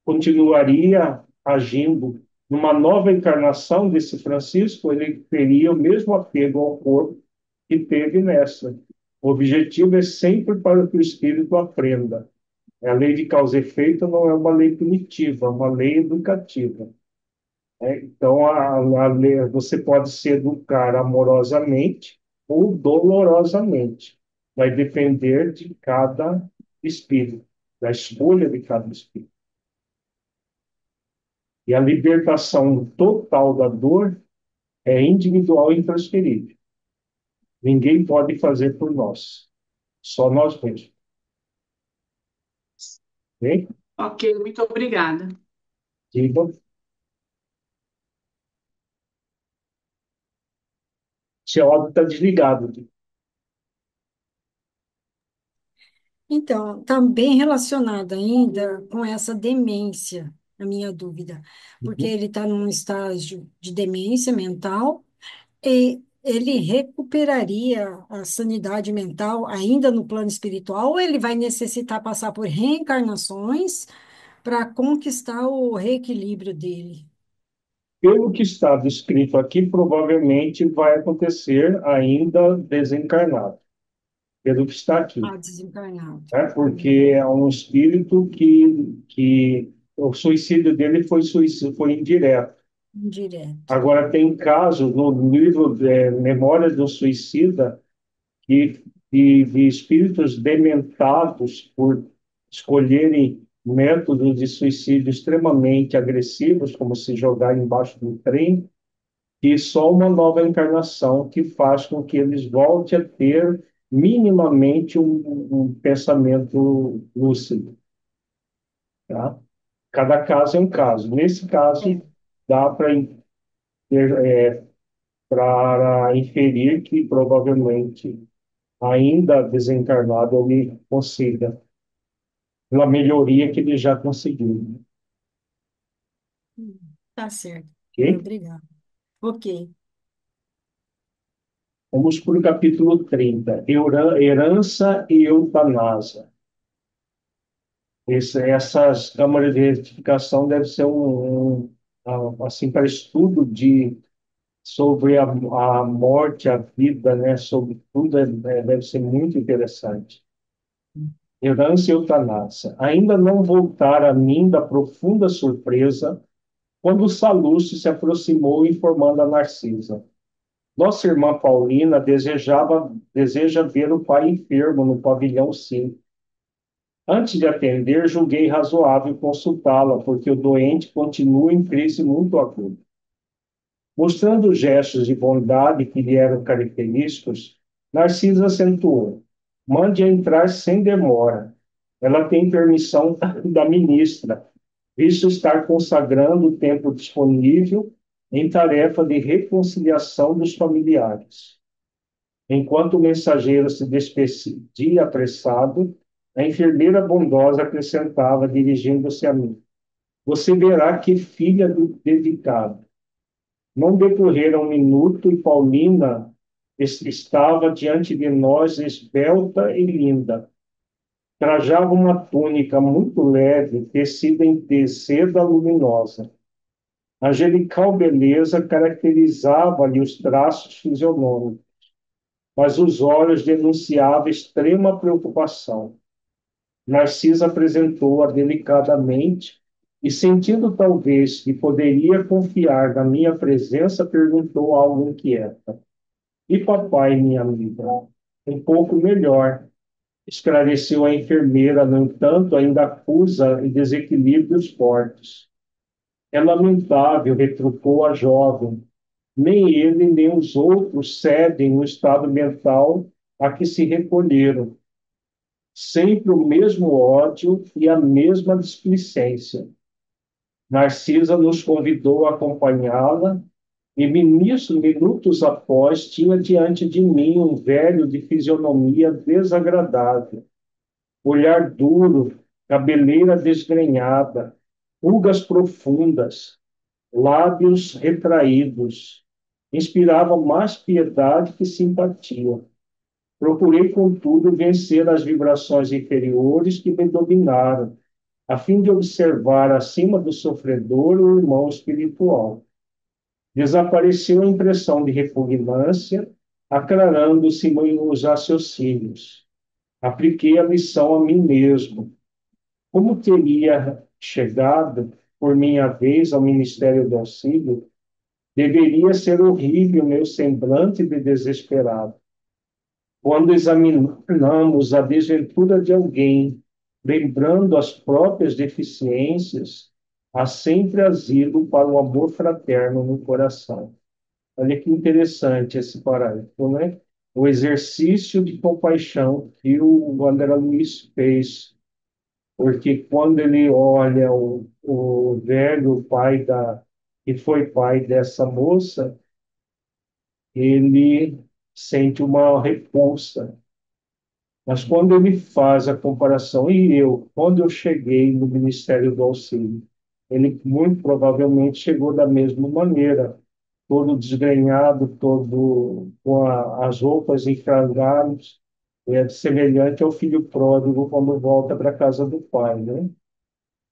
continuaria agindo. Numa nova encarnação desse Francisco, ele teria o mesmo apego ao corpo que teve nessa. O objetivo é sempre para que o espírito aprenda. A lei de causa e efeito não é uma lei punitiva, é uma lei educativa. Então, você pode se educar amorosamente ou dolorosamente. Vai depender de cada espírito, da escolha de cada espírito. E a libertação total da dor é individual e intransferível. Ninguém pode fazer por nós, só nós mesmos. Ok? ok, muito obrigada. Diga. Seu áudio está desligado. Então, está bem relacionado ainda com essa demência, a minha dúvida, porque Uhum. ele está num estágio de demência mental e ele recuperaria a sanidade mental ainda no plano espiritual, ou ele vai necessitar passar por reencarnações para conquistar o reequilíbrio dele? Pelo que está descrito aqui, provavelmente vai acontecer ainda desencarnado, pelo que está aqui. Ah, desencarnado. Né? Porque é um espírito que o suicídio dele foi indireto. Indireto. Agora, tem casos no livro Memórias do Suicida que, de espíritos dementados por escolherem métodos de suicídio extremamente agressivos, como se jogar embaixo do trem, e só uma nova encarnação que faz com que eles voltem a ter minimamente um pensamento lúcido. Tá? Cada caso é um caso. Nesse caso, dá para inferir que provavelmente, ainda desencarnado, ele consiga, pela melhoria que ele já conseguiu. Tá certo. Ok? Obrigada. Ok. Vamos para o capítulo 30, herança e eutanásia. Essas câmaras de retificação devem ser assim, para estudo sobre a morte, a vida, né? Sobre tudo, deve ser muito interessante. Herança e eutanásia. Ainda não voltara a mim da profunda surpresa quando o Salúcio se aproximou informando a Narcisa. Nossa irmã Paulina deseja ver o pai enfermo no pavilhão 5. Antes de atender, julguei razoável consultá-la, porque o doente continua em crise muito aguda. Mostrando gestos de bondade que lhe eram característicos, Narcisa acentuou: mande-a entrar sem demora. Ela tem permissão da ministra, visto estar consagrando o tempo disponível em tarefa de reconciliação dos familiares. Enquanto o mensageiro se despedia apressado, A enfermeira bondosa acrescentava, dirigindo-se a mim: Você verá que filha dedicada. Não decorrera um minuto e Paulina estava diante de nós, esbelta e linda. Trajava uma túnica muito leve, tecida em seda luminosa. A angelical beleza caracterizava-lhe os traços fisionômicos, mas os olhos denunciavam extrema preocupação. Narcisa apresentou-a delicadamente e, sentindo talvez que poderia confiar na minha presença, perguntou algo inquieta: E papai, minha amiga? Um pouco melhor, esclareceu a enfermeira, no entanto, ainda acusa em desequilíbrios fortes. É lamentável, retrucou a jovem. Nem ele, nem os outros cedem no estado mental a que se recolheram. Sempre o mesmo ódio e a mesma displicência. Narcisa nos convidou a acompanhá-la e, minutos após, tinha diante de mim um velho de fisionomia desagradável, olhar duro, cabeleira desgrenhada, rugas profundas, lábios retraídos. Inspirava mais piedade que simpatia. Procurei, contudo, vencer as vibrações inferiores que me dominaram, a fim de observar acima do sofredor o irmão espiritual. Desapareceu a impressão de repugnância, aclarando-se os raciocínios. Apliquei a lição a mim mesmo. Como teria chegado, por minha vez, ao Ministério do Auxílio, deveria ser horrível meu semblante de desesperado. Quando examinamos a desventura de alguém, lembrando as próprias deficiências, há sempre asilo para o amor fraterno no coração. Olha que interessante esse parágrafo, né? O exercício de compaixão que o André Luiz fez, porque quando ele olha o velho pai que foi pai dessa moça, ele sente uma repulsa. Mas quando ele faz a comparação, quando eu cheguei no Ministério do Auxílio, ele muito provavelmente chegou da mesma maneira, todo desgrenhado, todo com as roupas em frangalhos, semelhante ao filho pródigo quando volta para a casa do pai, né?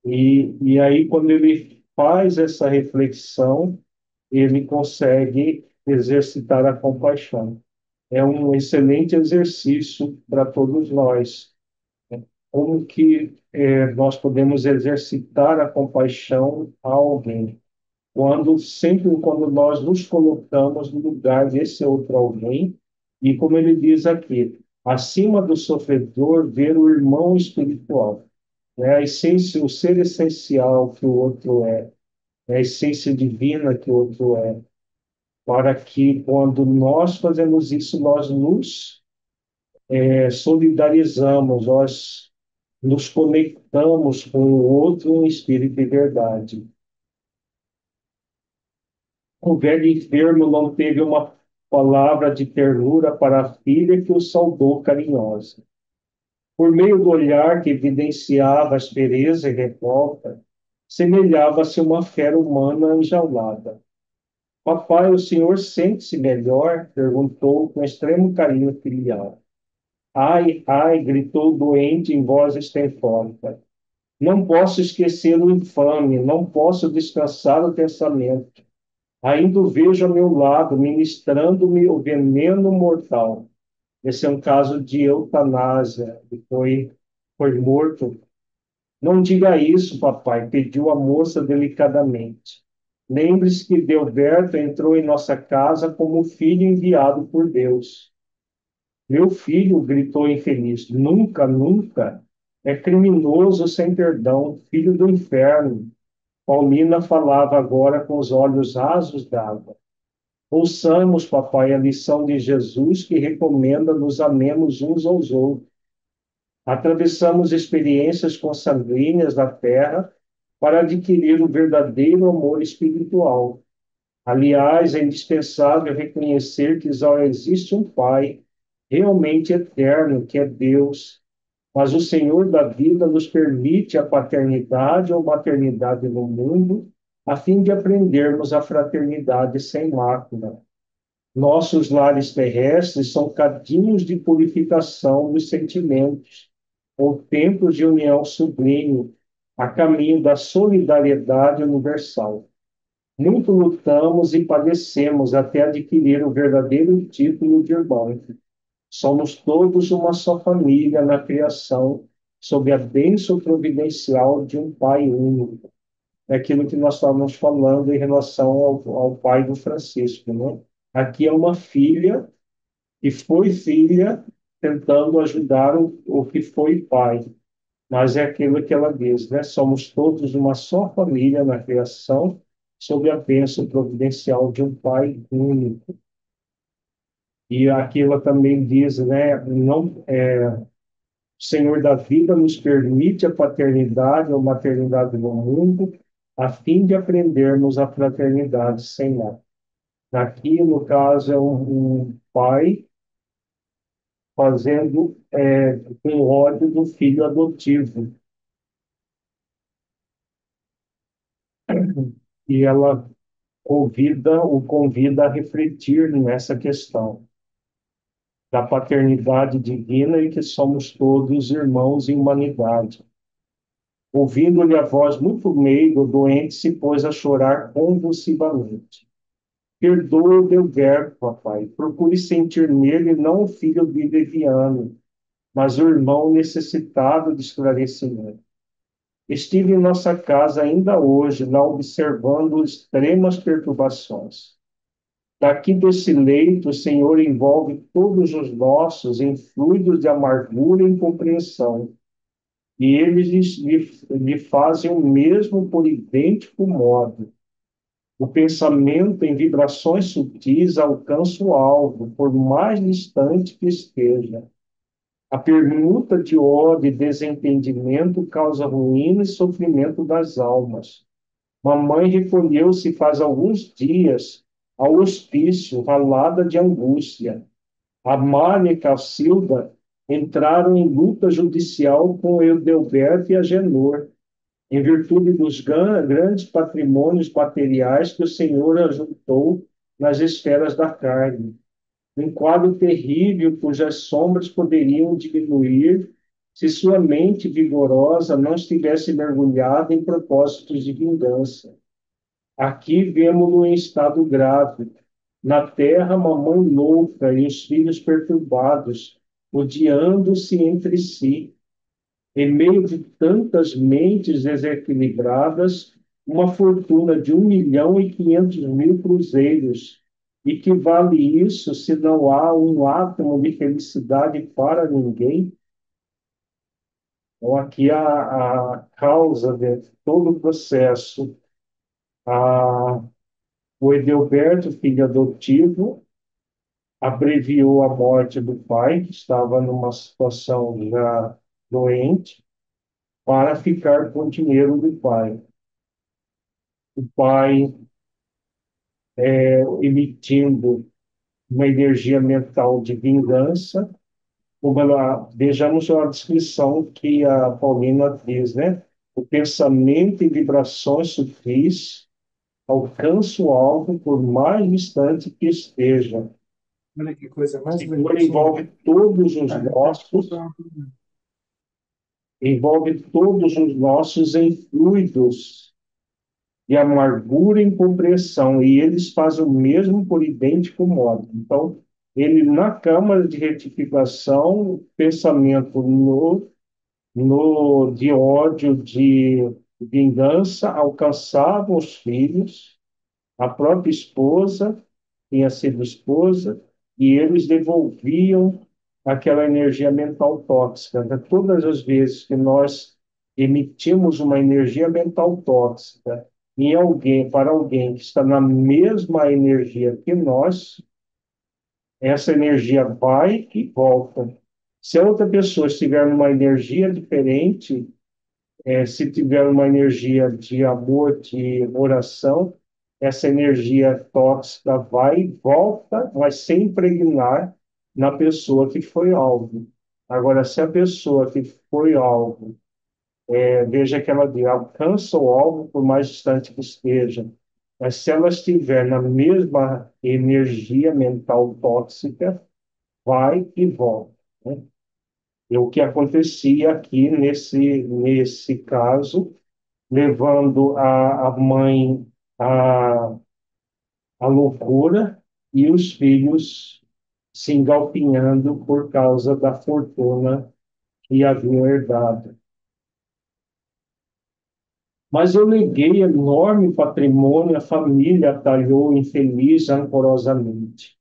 E aí, quando ele faz essa reflexão, ele consegue exercitar a compaixão. É um excelente exercício para todos nós. Como que nós podemos exercitar a compaixão a alguém? Sempre quando nós nos colocamos no lugar desse outro alguém, e como ele diz aqui, acima do sofredor, ver o irmão espiritual, né? A essência, o ser essencial que o outro é, a essência divina que o outro é, para que quando nós fazemos isso, nós nos solidarizamos, nós nos conectamos com o outro em espírito e verdade. O velho enfermo não teve uma palavra de ternura para a filha que o saudou carinhosa. Por meio do olhar que evidenciava aspereza e revolta, semelhava-se uma fera humana enjaulada. Papai, o senhor sente-se melhor? Perguntou com extremo carinho filial. Ai, ai, gritou o doente em voz estentórica. Não posso esquecer o infame, não posso descansar o pensamento. Ainda o vejo ao meu lado, ministrando-me o veneno mortal. Esse é um caso de eutanásia, ele foi morto. Não diga isso, papai, pediu a moça delicadamente. Lembre-se que Delberto entrou em nossa casa como filho enviado por Deus. Meu filho, gritou infeliz, nunca, nunca. É criminoso sem perdão, filho do inferno. Paulina falava agora com os olhos rasos d'água. Ouçamos, papai, a lição de Jesus que recomenda nos amemos uns aos outros. Atravessamos experiências consanguíneas da terra para adquirir o verdadeiro amor espiritual. Aliás, é indispensável reconhecer que só existe um Pai realmente eterno, que é Deus, mas o Senhor da vida nos permite a paternidade ou maternidade no mundo, a fim de aprendermos a fraternidade sem mácula. Nossos lares terrestres são cadinhos de purificação dos sentimentos, ou templos de união sublime, a caminho da solidariedade universal. Muito lutamos e padecemos até adquirir o verdadeiro título de irmão. Somos todos uma só família na criação, sob a bênção providencial de um Pai único. É aquilo que nós estávamos falando em relação ao pai do Francisco, né? Aqui é uma filha que foi filha tentando ajudar o que foi pai. Mas é aquilo que ela diz, né? Somos todos uma só família na criação, sob a bênção providencial de um Pai único. E aqui ela também diz, né? Não, o Senhor da vida nos permite a paternidade ou maternidade no mundo, a fim de aprendermos a fraternidade sem lá. Aqui, no caso, é um pai fazendo com ódio do filho adotivo. E ela o convida a refletir nessa questão da paternidade divina e que somos todos irmãos em humanidade. Ouvindo-lhe a voz muito meiga, o doente se pôs a chorar convulsivamente. Perdoa o meu verbo, papai. Procure sentir nele não o filho leviano, mas o irmão necessitado de esclarecimento. Estive em nossa casa ainda hoje, lá observando extremas perturbações. Daqui desse leito, o Senhor envolve todos os nossos em fluidos de amargura e incompreensão, e eles lhe fazem o mesmo por idêntico modo. O pensamento em vibrações sutis alcança o alvo, por mais distante que esteja. A permuta de ódio e desentendimento causa ruína e sofrimento das almas. Mamãe recolheu-se faz alguns dias ao hospício, ralada de angústia. A Mária e Cacilda entraram em luta judicial com Edelberto e Agenor, em virtude dos grandes patrimônios materiais que o Senhor ajuntou nas esferas da carne. Um quadro terrível cujas sombras poderiam diminuir se sua mente vigorosa não estivesse mergulhada em propósitos de vingança. Aqui vemos-lo em estado grave. Na terra, mamãe louca e os filhos perturbados, odiando-se entre si. Em meio de tantas mentes desequilibradas, uma fortuna de 1.500.000 cruzeiros. E que vale isso se não há um átomo de felicidade para ninguém? Então, aqui a causa de todo o processo. O Edelberto, filho adotivo, abreviou a morte do pai, que estava numa situação já doente, para ficar com o dinheiro do pai. O pai, emitindo uma energia mental de vingança, vejamos a descrição que a Paulina diz, né? O pensamento e vibrações sutis alcança o alvo por mais distante que esteja. Olha que coisa mais Agora envolve todos os nossos em fluidos de amargura e incompreensão, e eles fazem o mesmo por idêntico modo. Então, ele, na Câmara de Retificação, pensamento de ódio, de vingança, alcançava os filhos, a própria esposa, tinha sido esposa, e eles devolviam aquela energia mental tóxica. Então, todas as vezes que nós emitimos uma energia mental tóxica em alguém, para alguém que está na mesma energia que nós, essa energia vai e volta. Se a outra pessoa estiver numa energia diferente, se tiver uma energia de amor, de oração, essa energia tóxica vai e volta, vai se impregnar na pessoa que foi alvo. Agora, se a pessoa que foi alvo, veja que ela alcança o alvo por mais distante que esteja, mas se ela estiver na mesma energia mental tóxica, vai e volta, né? E o que acontecia aqui nesse caso, levando a mãe à, à loucura e os filhos se engalfinhando por causa da fortuna que haviam herdado. Mas eu neguei enorme patrimônio, a família atalhou infeliz ancorosamente.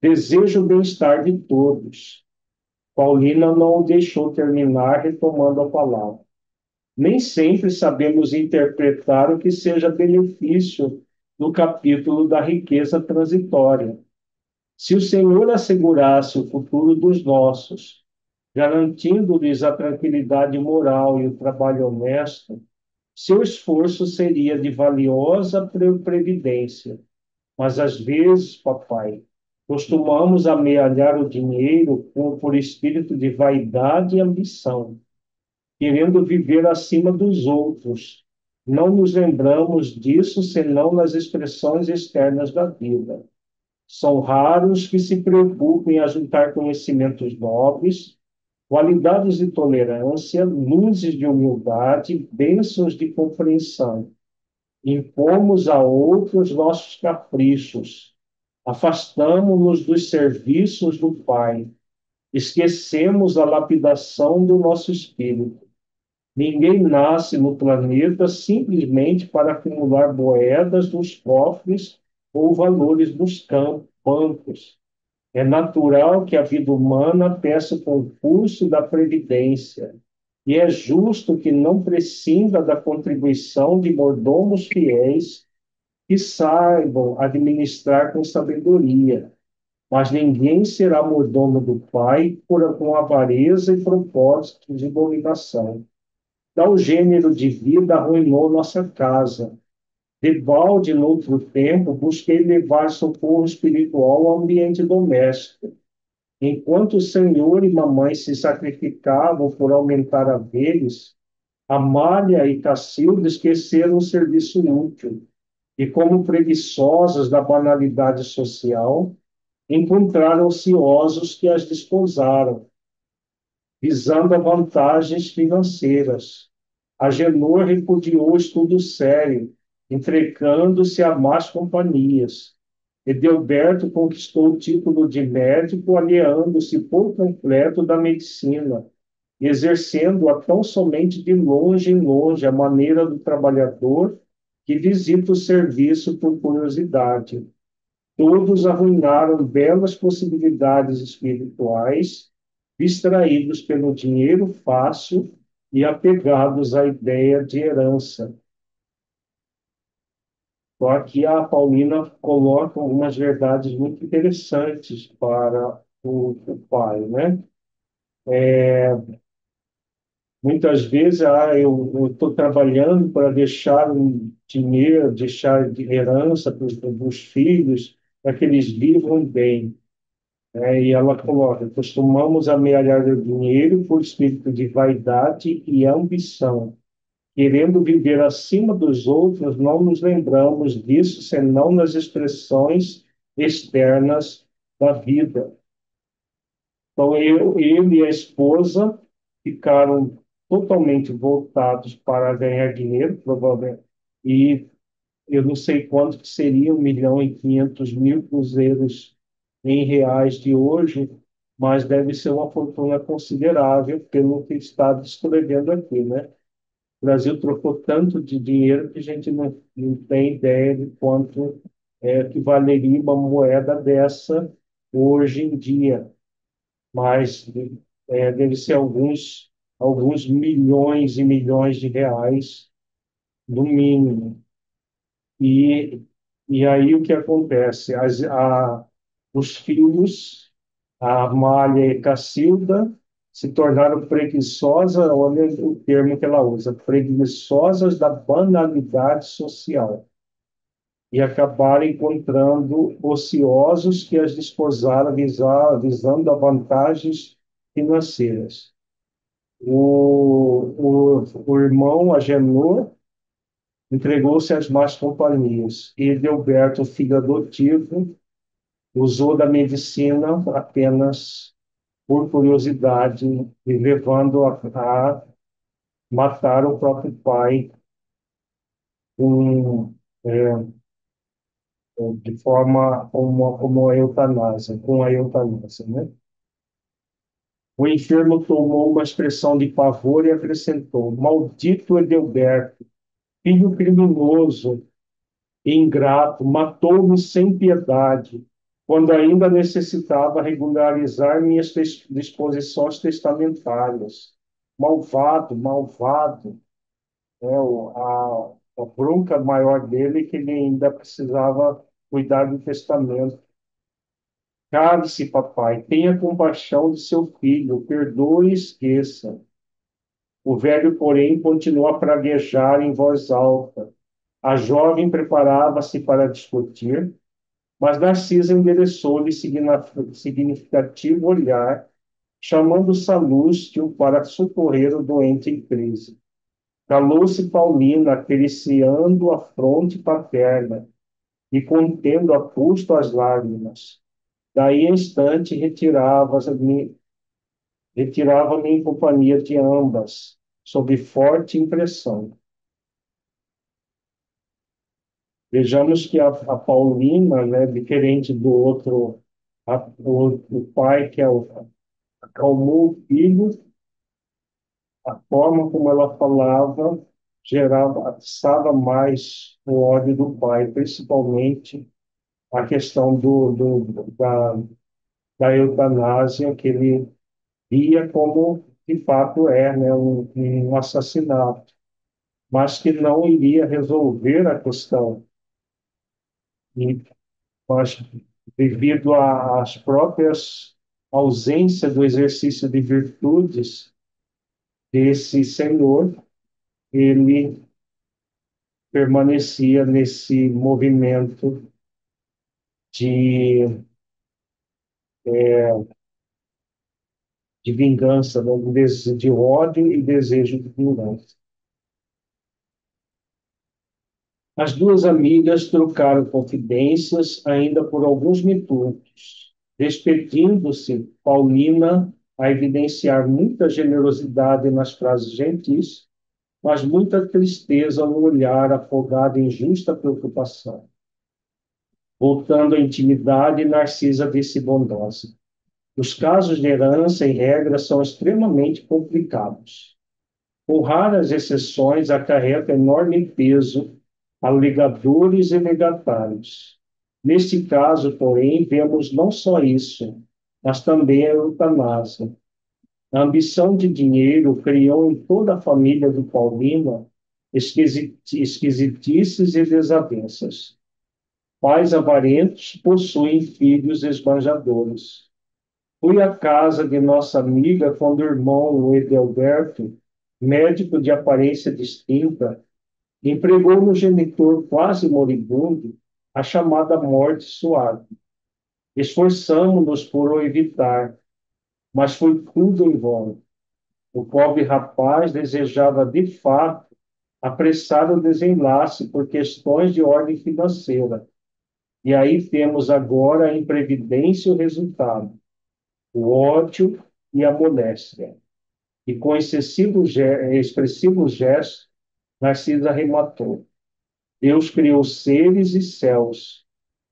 Desejo o bem-estar de todos. Paulina não o deixou terminar, retomando a palavra. Nem sempre sabemos interpretar o que seja benefício no capítulo da riqueza transitória. Se o Senhor assegurasse o futuro dos nossos, garantindo-lhes a tranquilidade moral e o trabalho honesto, seu esforço seria de valiosa previdência. Mas às vezes, papai, costumamos amealhar o dinheiro por espírito de vaidade e ambição, querendo viver acima dos outros. Não nos lembramos disso senão nas expressões externas da vida. São raros que se preocupem em ajuntar conhecimentos nobres, qualidades de tolerância, luzes de humildade, bênçãos de compreensão. Impomos a outros nossos caprichos, afastamo-nos dos serviços do Pai, esquecemos a lapidação do nosso espírito. Ninguém nasce no planeta simplesmente para acumular moedas nos cofres ou valores nos bancos. É natural que a vida humana peça o concurso da previdência, e é justo que não prescinda da contribuição de mordomos fiéis que saibam administrar com sabedoria. Mas ninguém será mordomo do Pai com avareza e propósitos de dominação. Tal gênero de vida arruinou nossa casa. Debalde, noutro tempo, busquei levar socorro espiritual ao ambiente doméstico. Enquanto o senhor e mamãe se sacrificavam por aumentar a deles, Amália e Cacilda esqueceram o serviço útil e, como preguiçosas da banalidade social, encontraram ociosos que as desposaram, visando a vantagens financeiras. Agenor repudiou o estudo sério, entregando-se a más companhias. Edelberto conquistou o título de médico, aliando-se por completo da medicina, exercendo-a tão somente de longe em longe, à maneira do trabalhador que visita o serviço por curiosidade. Todos arruinaram belas possibilidades espirituais, distraídos pelo dinheiro fácil e apegados à ideia de herança. Então, aqui a Paulina coloca algumas verdades muito interessantes para o pai, né? Muitas vezes, eu estou trabalhando para deixar um dinheiro, deixar de herança para os filhos, para que eles vivam bem. E ela coloca: costumamos amealhar o dinheiro por espírito de vaidade e ambição. Querendo viver acima dos outros, não nos lembramos disso senão nas expressões externas da vida. Então, ele e a esposa ficaram totalmente voltados para ganhar dinheiro, provavelmente, e eu não sei quanto que seria 1.500.000 cruzeiros em reais de hoje, mas deve ser uma fortuna considerável pelo que está descrevendo aqui, né? O Brasil trocou tanto de dinheiro que a gente não tem ideia de quanto que valeria uma moeda dessa hoje em dia, mas deve ser alguns milhões e milhões de reais, no mínimo. E, e aí o que acontece? Os filhos, a Amália e Cacilda, se tornaram preguiçosas, olha o termo que ela usa, preguiçosas da banalidade social, e acabaram encontrando ociosos que as desposaram visando a vantagens financeiras. O irmão Agenor entregou-se às más companhias e Edelberto, filho adotivo, usou da medicina apenas por curiosidade e levando a matar o próprio pai com, é, de forma como a eutanásia, com a eutanásia, né? O enfermo tomou uma expressão de pavor e acrescentou: Maldito Edelberto, filho criminoso e ingrato, matou-me sem piedade, quando ainda necessitava regularizar minhas disposições testamentárias. Malvado, malvado. A bronca maior dele é que ele ainda precisava cuidar do testamento. Cale-se, papai, tenha compaixão de seu filho, perdoe e esqueça. O velho, porém, continuou a praguejar em voz alta. A jovem preparava-se para discutir, mas Narcisa endereçou-lhe significativo olhar, chamando Salústio para socorrer o doente em crise. Calou-se Paulina, acariciando a fronte paterna e contendo a custo as lágrimas. Daí a instante retirava-me em companhia de ambas, sob forte impressão. Vejamos que a Paulina, né, diferente do outro, o pai que acalmou o filho, a forma como ela falava gerava, atiçava mais o ódio do pai, principalmente a questão da eutanásia, que ele via como de fato é, né, um assassinato, mas que não iria resolver a questão. E, mas, devido às próprias ausência do exercício de virtudes desse senhor, ele permanecia nesse movimento de, de vingança, né? De ódio e desejo de vingança. As duas amigas trocaram confidências ainda por alguns minutos, despedindo-se, Paulina a evidenciar muita generosidade nas frases gentis, mas muita tristeza no olhar afogado em justa preocupação. Voltando à intimidade, Narcisa disse bondosa: Os casos de herança, em regra, são extremamente complicados. Com raras exceções, acarreta enorme peso a legadores e legatários. Neste caso, porém, vemos não só isso, mas também a eutanásia. A ambição de dinheiro criou em toda a família do Paulino esquisitices e desavenças. Pais avarentos possuem filhos esbanjadores. Fui à casa de nossa amiga quando o irmão, o Edelberto, médico de aparência distinta, empregou no genitor quase moribundo a chamada morte suave. Esforçamo-nos por o evitar, mas foi tudo em vão. O pobre rapaz desejava, de fato, apressar o desenlace por questões de ordem financeira. E aí temos agora a imprevidência e o resultado, o ódio e a moléstia. E com expressivos gestos, Narcisa arrematou. Deus criou seres e céus,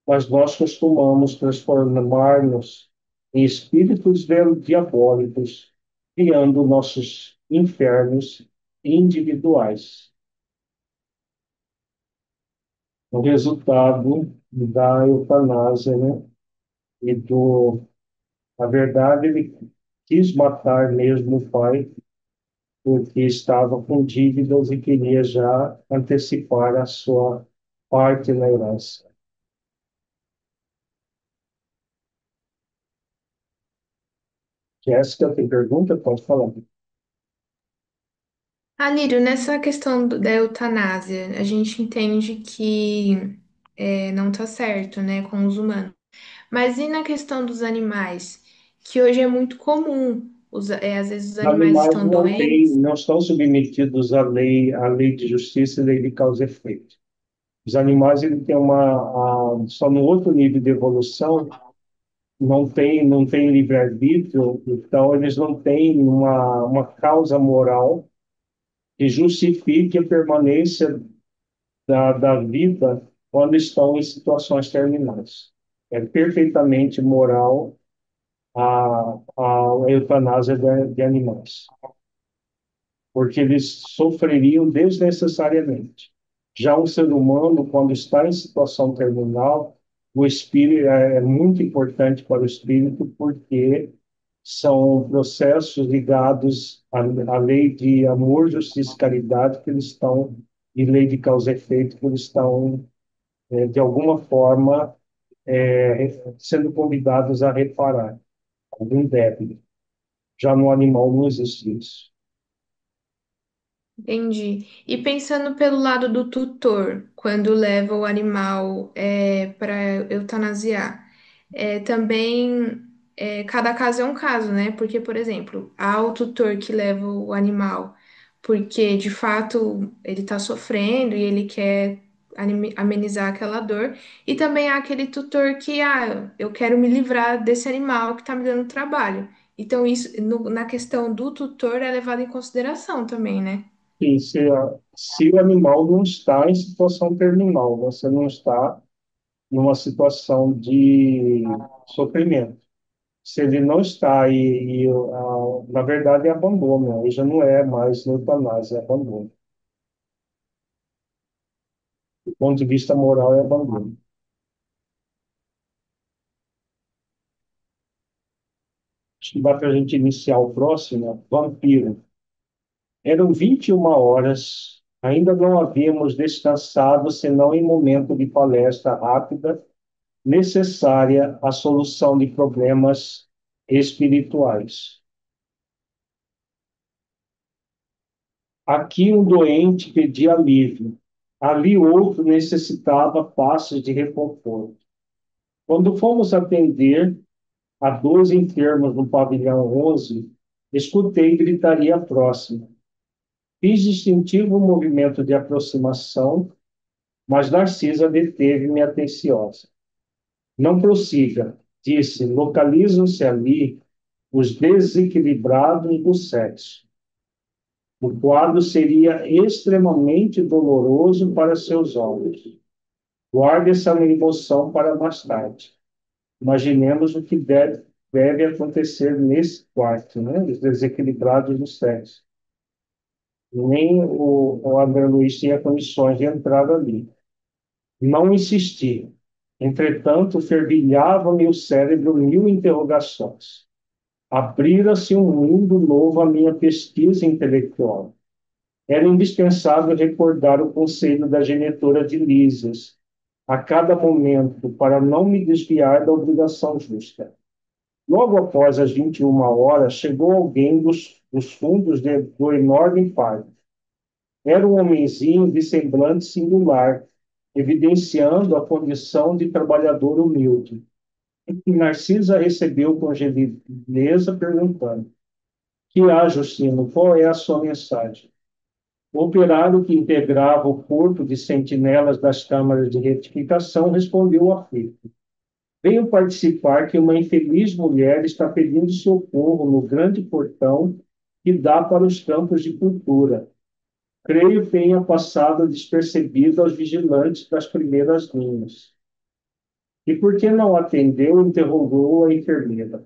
mas nós costumamos transformar-nos em espíritos diabólicos, criando nossos infernos individuais. O resultado da eutanásia, né? E a verdade, ele quis matar mesmo o pai, porque estava com dívidas e queria já antecipar a sua parte na herança. Jéssica, tem pergunta? Pode falar. Lírio, nessa questão da eutanásia, a gente entende que não tá certo, né, com os humanos. Mas e na questão dos animais, que hoje é muito comum Às vezes os Os animais animais estão não têm, doentes. não estão submetidos à lei de justiça e lei de causa e efeito. Os animais ele têm só no outro nível de evolução, não tem livre-arbítrio, então eles não têm uma causa moral que justifique a permanência da vida quando estão em situações terminais. É perfeitamente moral a eutanásia de animais, porque eles sofreriam desnecessariamente. Já um ser humano, quando está em situação terminal, o espírito é muito importante para o espírito, porque são processos ligados à lei de amor, justiça e caridade que eles estão, e lei de causa e efeito que eles estão, de alguma forma, sendo convidados a reparar algum débito. Já no animal não existe isso. Entendi. E pensando pelo lado do tutor, quando leva o animal para eutanasiar, também cada caso é um caso, né? Porque, por exemplo, há o tutor que leva o animal porque de fato ele está sofrendo e ele quer amenizar aquela dor, e também há aquele tutor que, eu quero me livrar desse animal que está me dando trabalho. Então, isso na questão do tutor é levado em consideração também, né? E se o animal não está em situação terminal, você não está numa situação de sofrimento. Se ele não está na verdade, é abandono, aí já não é mais eutanásia, é abandono. Do ponto de vista moral, é abandono. Acho que dá para a gente iniciar o próximo, né? Vampiro. Eram 21 horas, ainda não havíamos descansado, senão em momento de palestra rápida necessária à solução de problemas espirituais. Aqui um doente pedia alívio, ali outro necessitava passos de reconforto. Quando fomos atender a 12 enfermos no pavilhão 11, escutei gritaria próxima. Fiz distintivo movimento de aproximação, mas Narcisa deteve-me atenciosa. Não prossiga, disse, localizam-se ali os desequilibrados do sexo. O quadro seria extremamente doloroso para seus olhos. Guarde essa emoção para mais tarde. Imaginemos o que deve acontecer nesse quarto, né? Os desequilibrados do sexo. Nem o André Luiz tinha condições de entrar ali. Não insisti. Entretanto, fervilhava-me o cérebro mil interrogações. Abrira-se um mundo novo à minha pesquisa intelectual. Era indispensável recordar o conselho da genitora de Lísias, a cada momento, para não me desviar da obrigação justa. Logo após as 21 horas, chegou alguém dos fundos do enorme parque. Era um homenzinho de semblante singular, evidenciando a condição de trabalhador humilde. E Narcisa recebeu com gentileza, perguntando: que há, Justino? Qual é a sua mensagem? O operário que integrava o corpo de sentinelas das câmaras de retificação respondeu aflito: venho participar que uma infeliz mulher está pedindo socorro no grande portão que dá para os campos de cultura. Creio que tenha passado despercebido aos vigilantes das primeiras linhas. E por que não atendeu? Interrogou a enfermeira.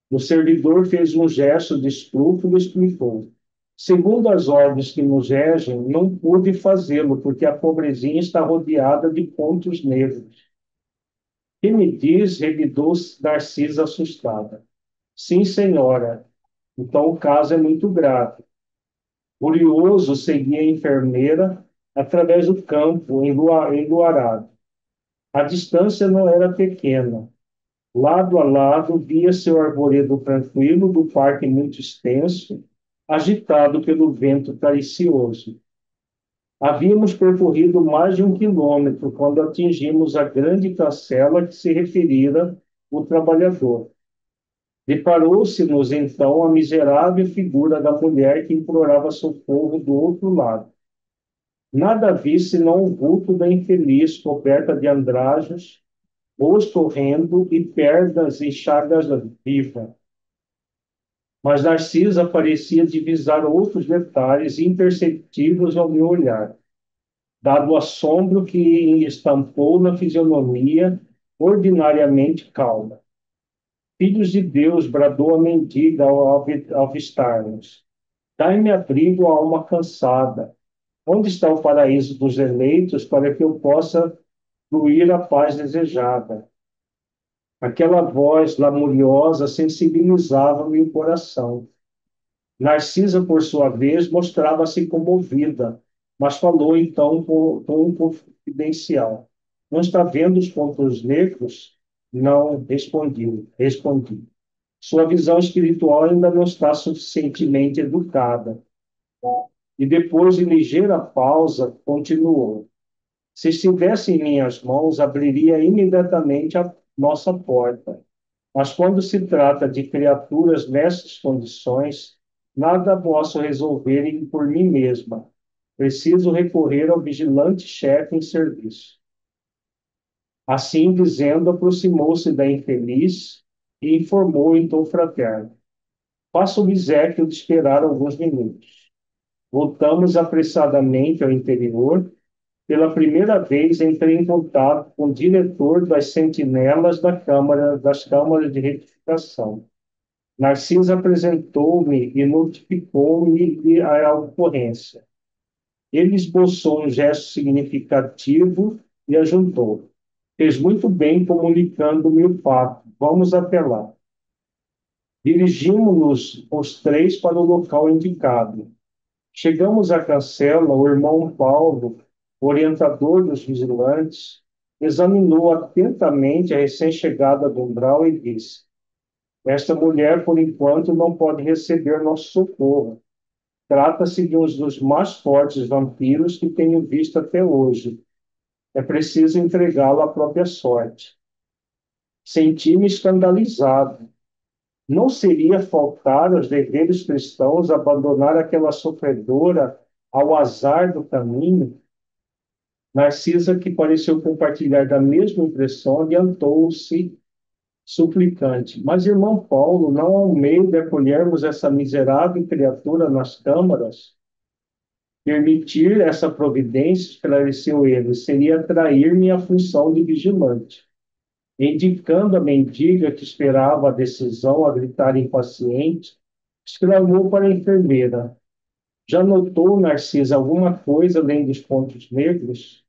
O servidor fez um gesto de escrúpulo e explicou: segundo as ordens que nos regem, não pude fazê-lo, porque a pobrezinha está rodeada de pontos negros. Que me diz? Revidou Narcisa assustada. Sim, senhora. Então o caso é muito grave. Curioso, seguia a enfermeira através do campo, enluarado. A distância não era pequena. Lado a lado, via-se o arvoredo tranquilo do parque muito extenso, agitado pelo vento taricioso. Havíamos percorrido mais de 1 quilômetro quando atingimos a grande cancela que se referira o trabalhador. Deparou-se-nos então a miserável figura da mulher que implorava socorro do outro lado. Nada vi senão o vulto da infeliz, coberta de andrajos, rosto horrendo e pernas e chagas vivas. Mas Narcisa parecia divisar outros detalhes imperceptíveis ao meu olhar, dado o assombro que estampou na fisionomia ordinariamente calma. Filhos de Deus, bradou a mendiga ao avistar-nos. Dai-me abrigo, alma cansada. Onde está o paraíso dos eleitos para que eu possa fruir a paz desejada? Aquela voz lamuriosa sensibilizava-me o coração. Narcisa, por sua vez, mostrava-se comovida, mas falou então com tom confidencial. Não está vendo os pontos negros? Não, respondi. Sua visão espiritual ainda não está suficientemente educada. E depois de ligeira pausa, continuou. Se estivesse em minhas mãos, abriria imediatamente a nossa porta. Mas quando se trata de criaturas nessas condições, nada posso resolver por mim mesma. Preciso recorrer ao vigilante chefe em serviço. Assim dizendo, aproximou-se da infeliz e informou em tom fraterno. Faça o obséquio de esperar alguns minutos. Voltamos apressadamente ao interior. Pela primeira vez entrei em contato com o diretor das sentinelas das câmaras de retificação. Narciso apresentou-me e notificou-me a ocorrência. Ele esboçou um gesto significativo e ajuntou. Fez muito bem comunicando-me o fato. Vamos até lá. Dirigimos-nos os três para o local indicado. Chegamos à cancela, o irmão Paulo, orientador dos vigilantes, examinou atentamente a recém-chegada do umbral e disse: esta mulher, por enquanto, não pode receber nosso socorro. Trata-se de um dos mais fortes vampiros que tenho visto até hoje. É preciso entregá-la à própria sorte. Senti-me escandalizado. Não seria faltar aos deveres cristãos abandonar aquela sofredora ao azar do caminho? Narcisa, que pareceu compartilhar da mesma impressão, adiantou-se suplicante. Mas, irmão Paulo, não há um meio de acolhermos essa miserável criatura nas câmaras? Permitir essa providência, esclareceu ele, seria trair-me a função de vigilante. Indicando a mendiga que esperava a decisão a gritar impaciente, exclamou para a enfermeira: já notou, Narcisa, alguma coisa além dos pontos negros?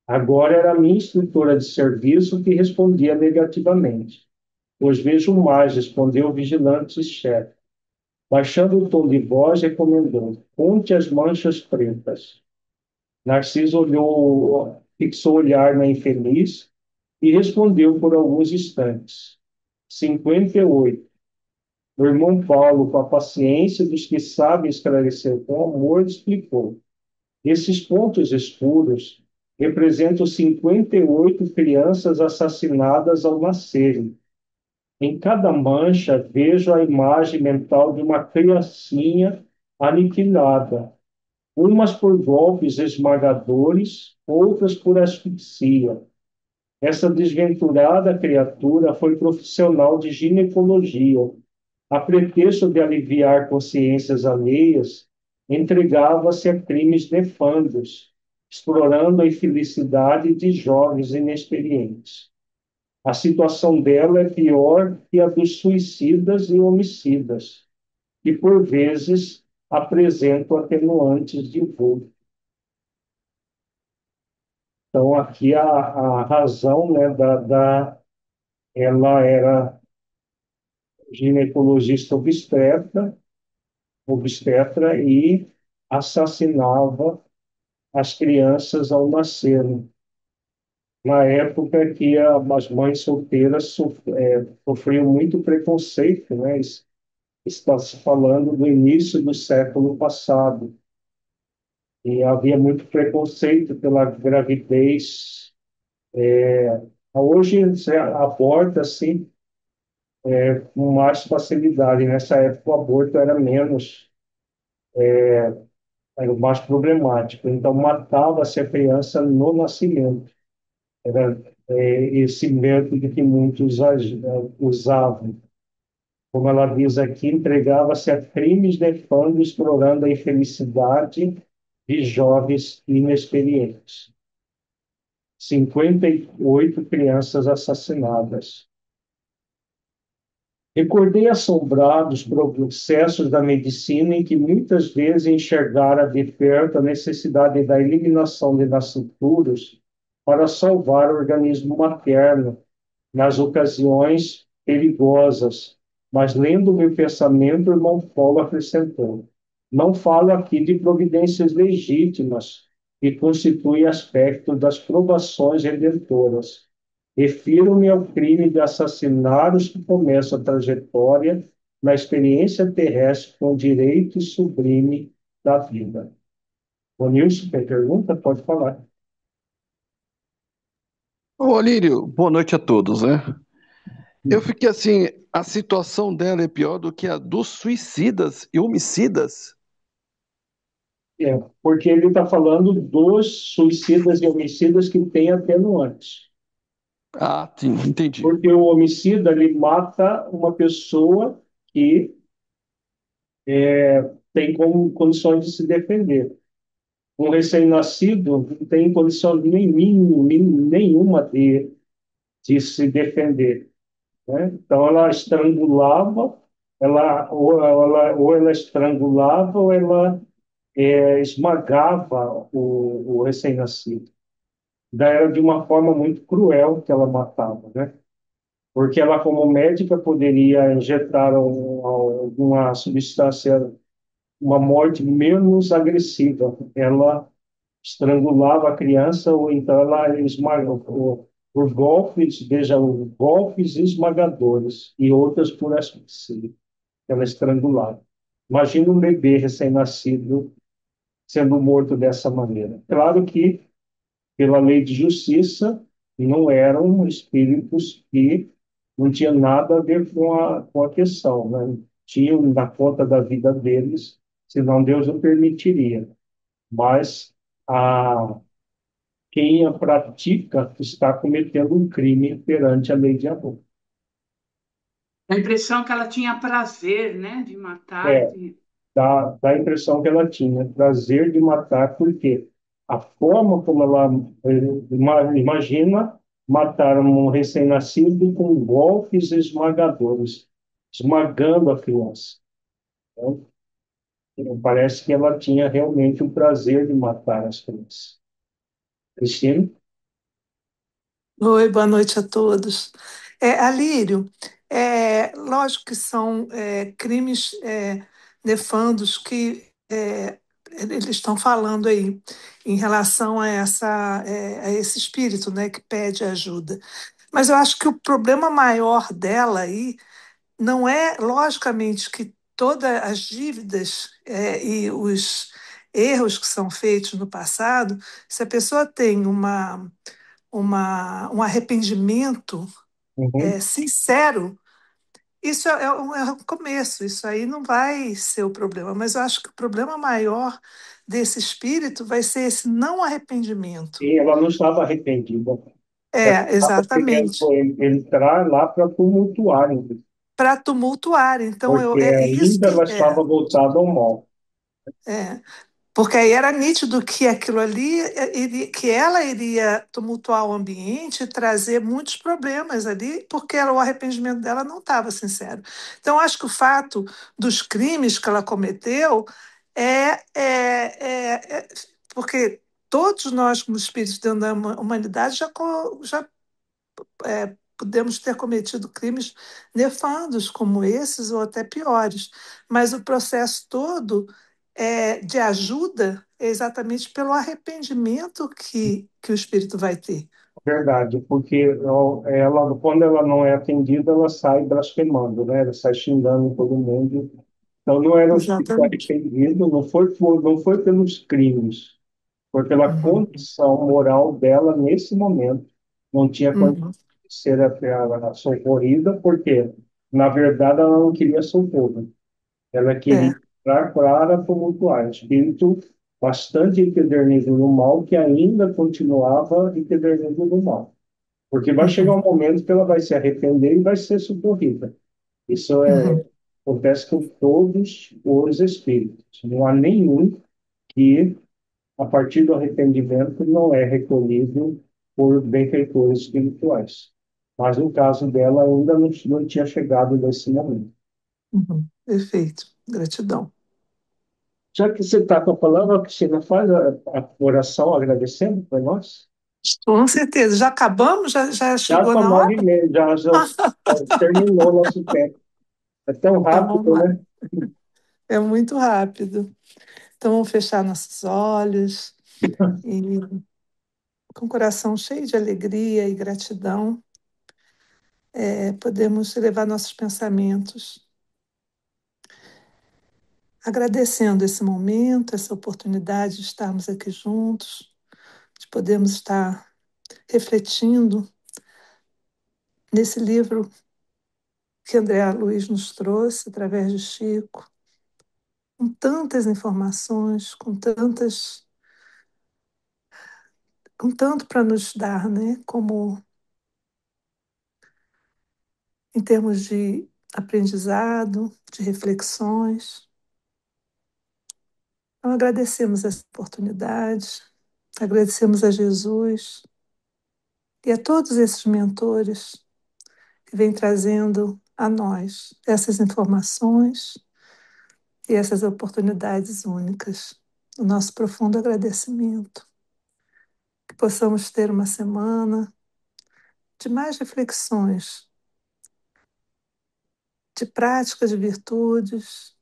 Agora era a minha instrutora de serviço que respondia negativamente. Pois vejo mais, respondeu o vigilante-chefe. Baixando o tom de voz, recomendou: conte as manchas pretas. Narciso olhou, fixou o olhar na infeliz e respondeu por alguns instantes: 58. O irmão Paulo, com a paciência dos que sabem esclarecer com amor, explicou: esses pontos escuros representam 58 crianças assassinadas ao nascerem. Em cada mancha, vejo a imagem mental de uma criancinha aniquilada, umas por golpes esmagadores, outras por asfixia. Essa desventurada criatura foi profissional de ginecologia. A pretexto de aliviar consciências alheias, entregava-se a crimes nefandos, explorando a infelicidade de jovens inexperientes. A situação dela é pior que a dos suicidas e homicidas, que, por vezes, apresentam atenuantes de vulto. Então, aqui a razão, né, ela era ginecologista obstetra e assassinava as crianças ao nascerem. Na época que as mães solteiras sofriam muito preconceito, né? Está se falando do início do século passado. E havia muito preconceito pela gravidez. Hoje, você aborta, assim, com mais facilidade. Nessa época, o aborto era mais problemático. Então, matava-se a criança no nascimento. Era esse método que muitos usavam. Como ela diz aqui, entregava-se a crimes nefando, explorando a infelicidade de jovens inexperientes. 58 crianças assassinadas. Recordei assombrado os processos da medicina em que muitas vezes enxergara de perto a necessidade da eliminação de nascituros para salvar o organismo materno nas ocasiões perigosas. Mas lendo meu pensamento, o irmão Paulo acrescentou: não falo aqui de providências legítimas que constituem aspecto das provações redentoras. Refiro-me ao crime de assassinar os que começam a trajetória na experiência terrestre com direito sublime da vida. O Nilson, tem pergunta? Pode falar. Ô, Alírio, boa noite a todos, né? Eu fiquei assim, a situação dela é pior do que a dos suicidas e homicidas. Porque ele está falando dos suicidas e homicidas que tem atenuantes. Ah, sim, entendi. Porque o homicida, ele mata uma pessoa que tem como condições de se defender. Um recém-nascido não tem condição nenhuma de se defender, né? Então, ela estrangulava, ou ela estrangulava, ou ela esmagava o recém-nascido. Daí era de uma forma muito cruel que ela matava, né? Porque ela, como médica, poderia injetar alguma substância, uma morte menos agressiva. Ela estrangulava a criança ou então ela esmagava por golpes, veja, golpes esmagadores e outras por asfixia. Ela estrangulava. Imagina um bebê recém-nascido sendo morto dessa maneira. Claro que pela lei de justiça, não eram espíritos que não tinham nada a ver com a questão, né? Tinham na conta da vida deles, senão Deus não permitiria. Mas quem a pratica está cometendo um crime perante a lei de amor. A impressão que ela tinha prazer, né, de matar. É, dá a impressão que ela tinha prazer de matar, porque a forma como ela imagina matar um recém-nascido com golpes esmagadores, esmagando a criança. Então, parece que ela tinha realmente o prazer de matar as crianças. Cristina? Oi, boa noite a todos. Alírio, lógico que são crimes nefandos que eles estão falando aí em relação a esse espírito, né, que pede ajuda. Mas eu acho que o problema maior dela aí não é, logicamente, que todas as dívidas e os erros que são feitos no passado, se a pessoa tem um arrependimento Uhum. sincero, isso é um começo, isso aí não vai ser o problema, mas eu acho que o problema maior desse espírito vai ser esse não arrependimento. E ela não estava arrependida. Ela estava querendo Exatamente, entrar lá para tumultuar, para tumultuar. Então, porque é isso ainda ela que estava voltada ao mal. é. Porque aí era nítido que aquilo ali, que ela iria tumultuar o ambiente e trazer muitos problemas ali, porque o arrependimento dela não estava sincero. Então, acho que o fato dos crimes que ela cometeu porque todos nós, como espíritos dentro da humanidade, já podemos ter cometido crimes nefandos como esses ou até piores, mas o processo todo de ajuda é exatamente pelo arrependimento que o espírito vai ter. Verdade, porque quando ela não é atendida, ela sai blasfemando, né? Ela sai xingando todo mundo. Então, não era um espírito Exatamente. arrependido, não foi pelos crimes, foi pela Uhum, condição moral dela nesse momento. Não tinha condição uhum, de ser socorrida, por quê? Na verdade, ela não queria socorro. Ela queria É. entrar para tumultuar. O espírito bastante empedernido no mal, que ainda continuava empedernido no mal. Porque vai chegar Uhum, um momento que ela vai se arrepender e vai ser socorrida. Isso uhum, acontece com todos os espíritos. Não há nenhum que, a partir do arrependimento, não é recolhido por benfeitores espirituais. Mas no caso dela, ainda não tinha chegado nesse momento. uhum. Perfeito. Gratidão. Já que você está com a palavra, Cristina, faz a oração agradecendo para nós. Com certeza. Já acabamos? Já Já chegou são na hora? 9h30, já terminou o nosso tempo. É tão Então vamos rápido, lá. né? É muito rápido. Então vamos fechar nossos olhos e, com o coração cheio de alegria e gratidão, podemos elevar nossos pensamentos, agradecendo esse momento, essa oportunidade de estarmos aqui juntos, de podermos estar refletindo nesse livro que André Luiz nos trouxe através de Chico, com tantas informações, com tanto para nos dar, né? Como em termos de aprendizado, de reflexões. Então, agradecemos essa oportunidade, agradecemos a Jesus e a todos esses mentores que vêm trazendo a nós essas informações e essas oportunidades únicas. O nosso profundo agradecimento. Que possamos ter uma semana de mais reflexões, de práticas de virtudes,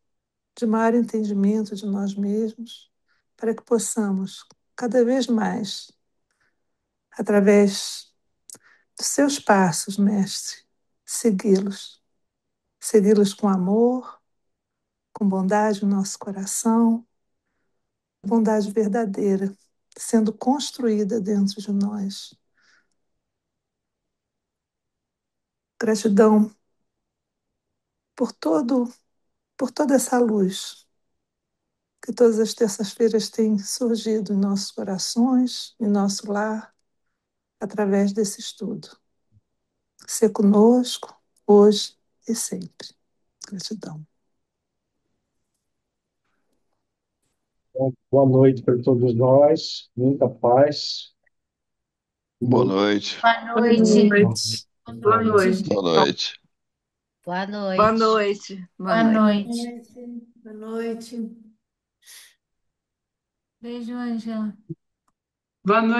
de maior entendimento de nós mesmos, para que possamos, cada vez mais, através dos seus passos, Mestre, segui-los. Segui-los com amor, com bondade no nosso coração, bondade verdadeira, sendo construída dentro de nós. Gratidão por toda essa luz que todas as terças-feiras tem surgido em nossos corações, em nosso lar, através desse estudo. Ser conosco, hoje e sempre. Gratidão. Então, boa noite para todos nós, muita paz. Boa noite. Boa Boa noite. noite. Boa noite. Boa noite. Boa Boa noite. noite. Boa Boa noite. noite. Boa noite. Beijo, Ângela. Boa noite.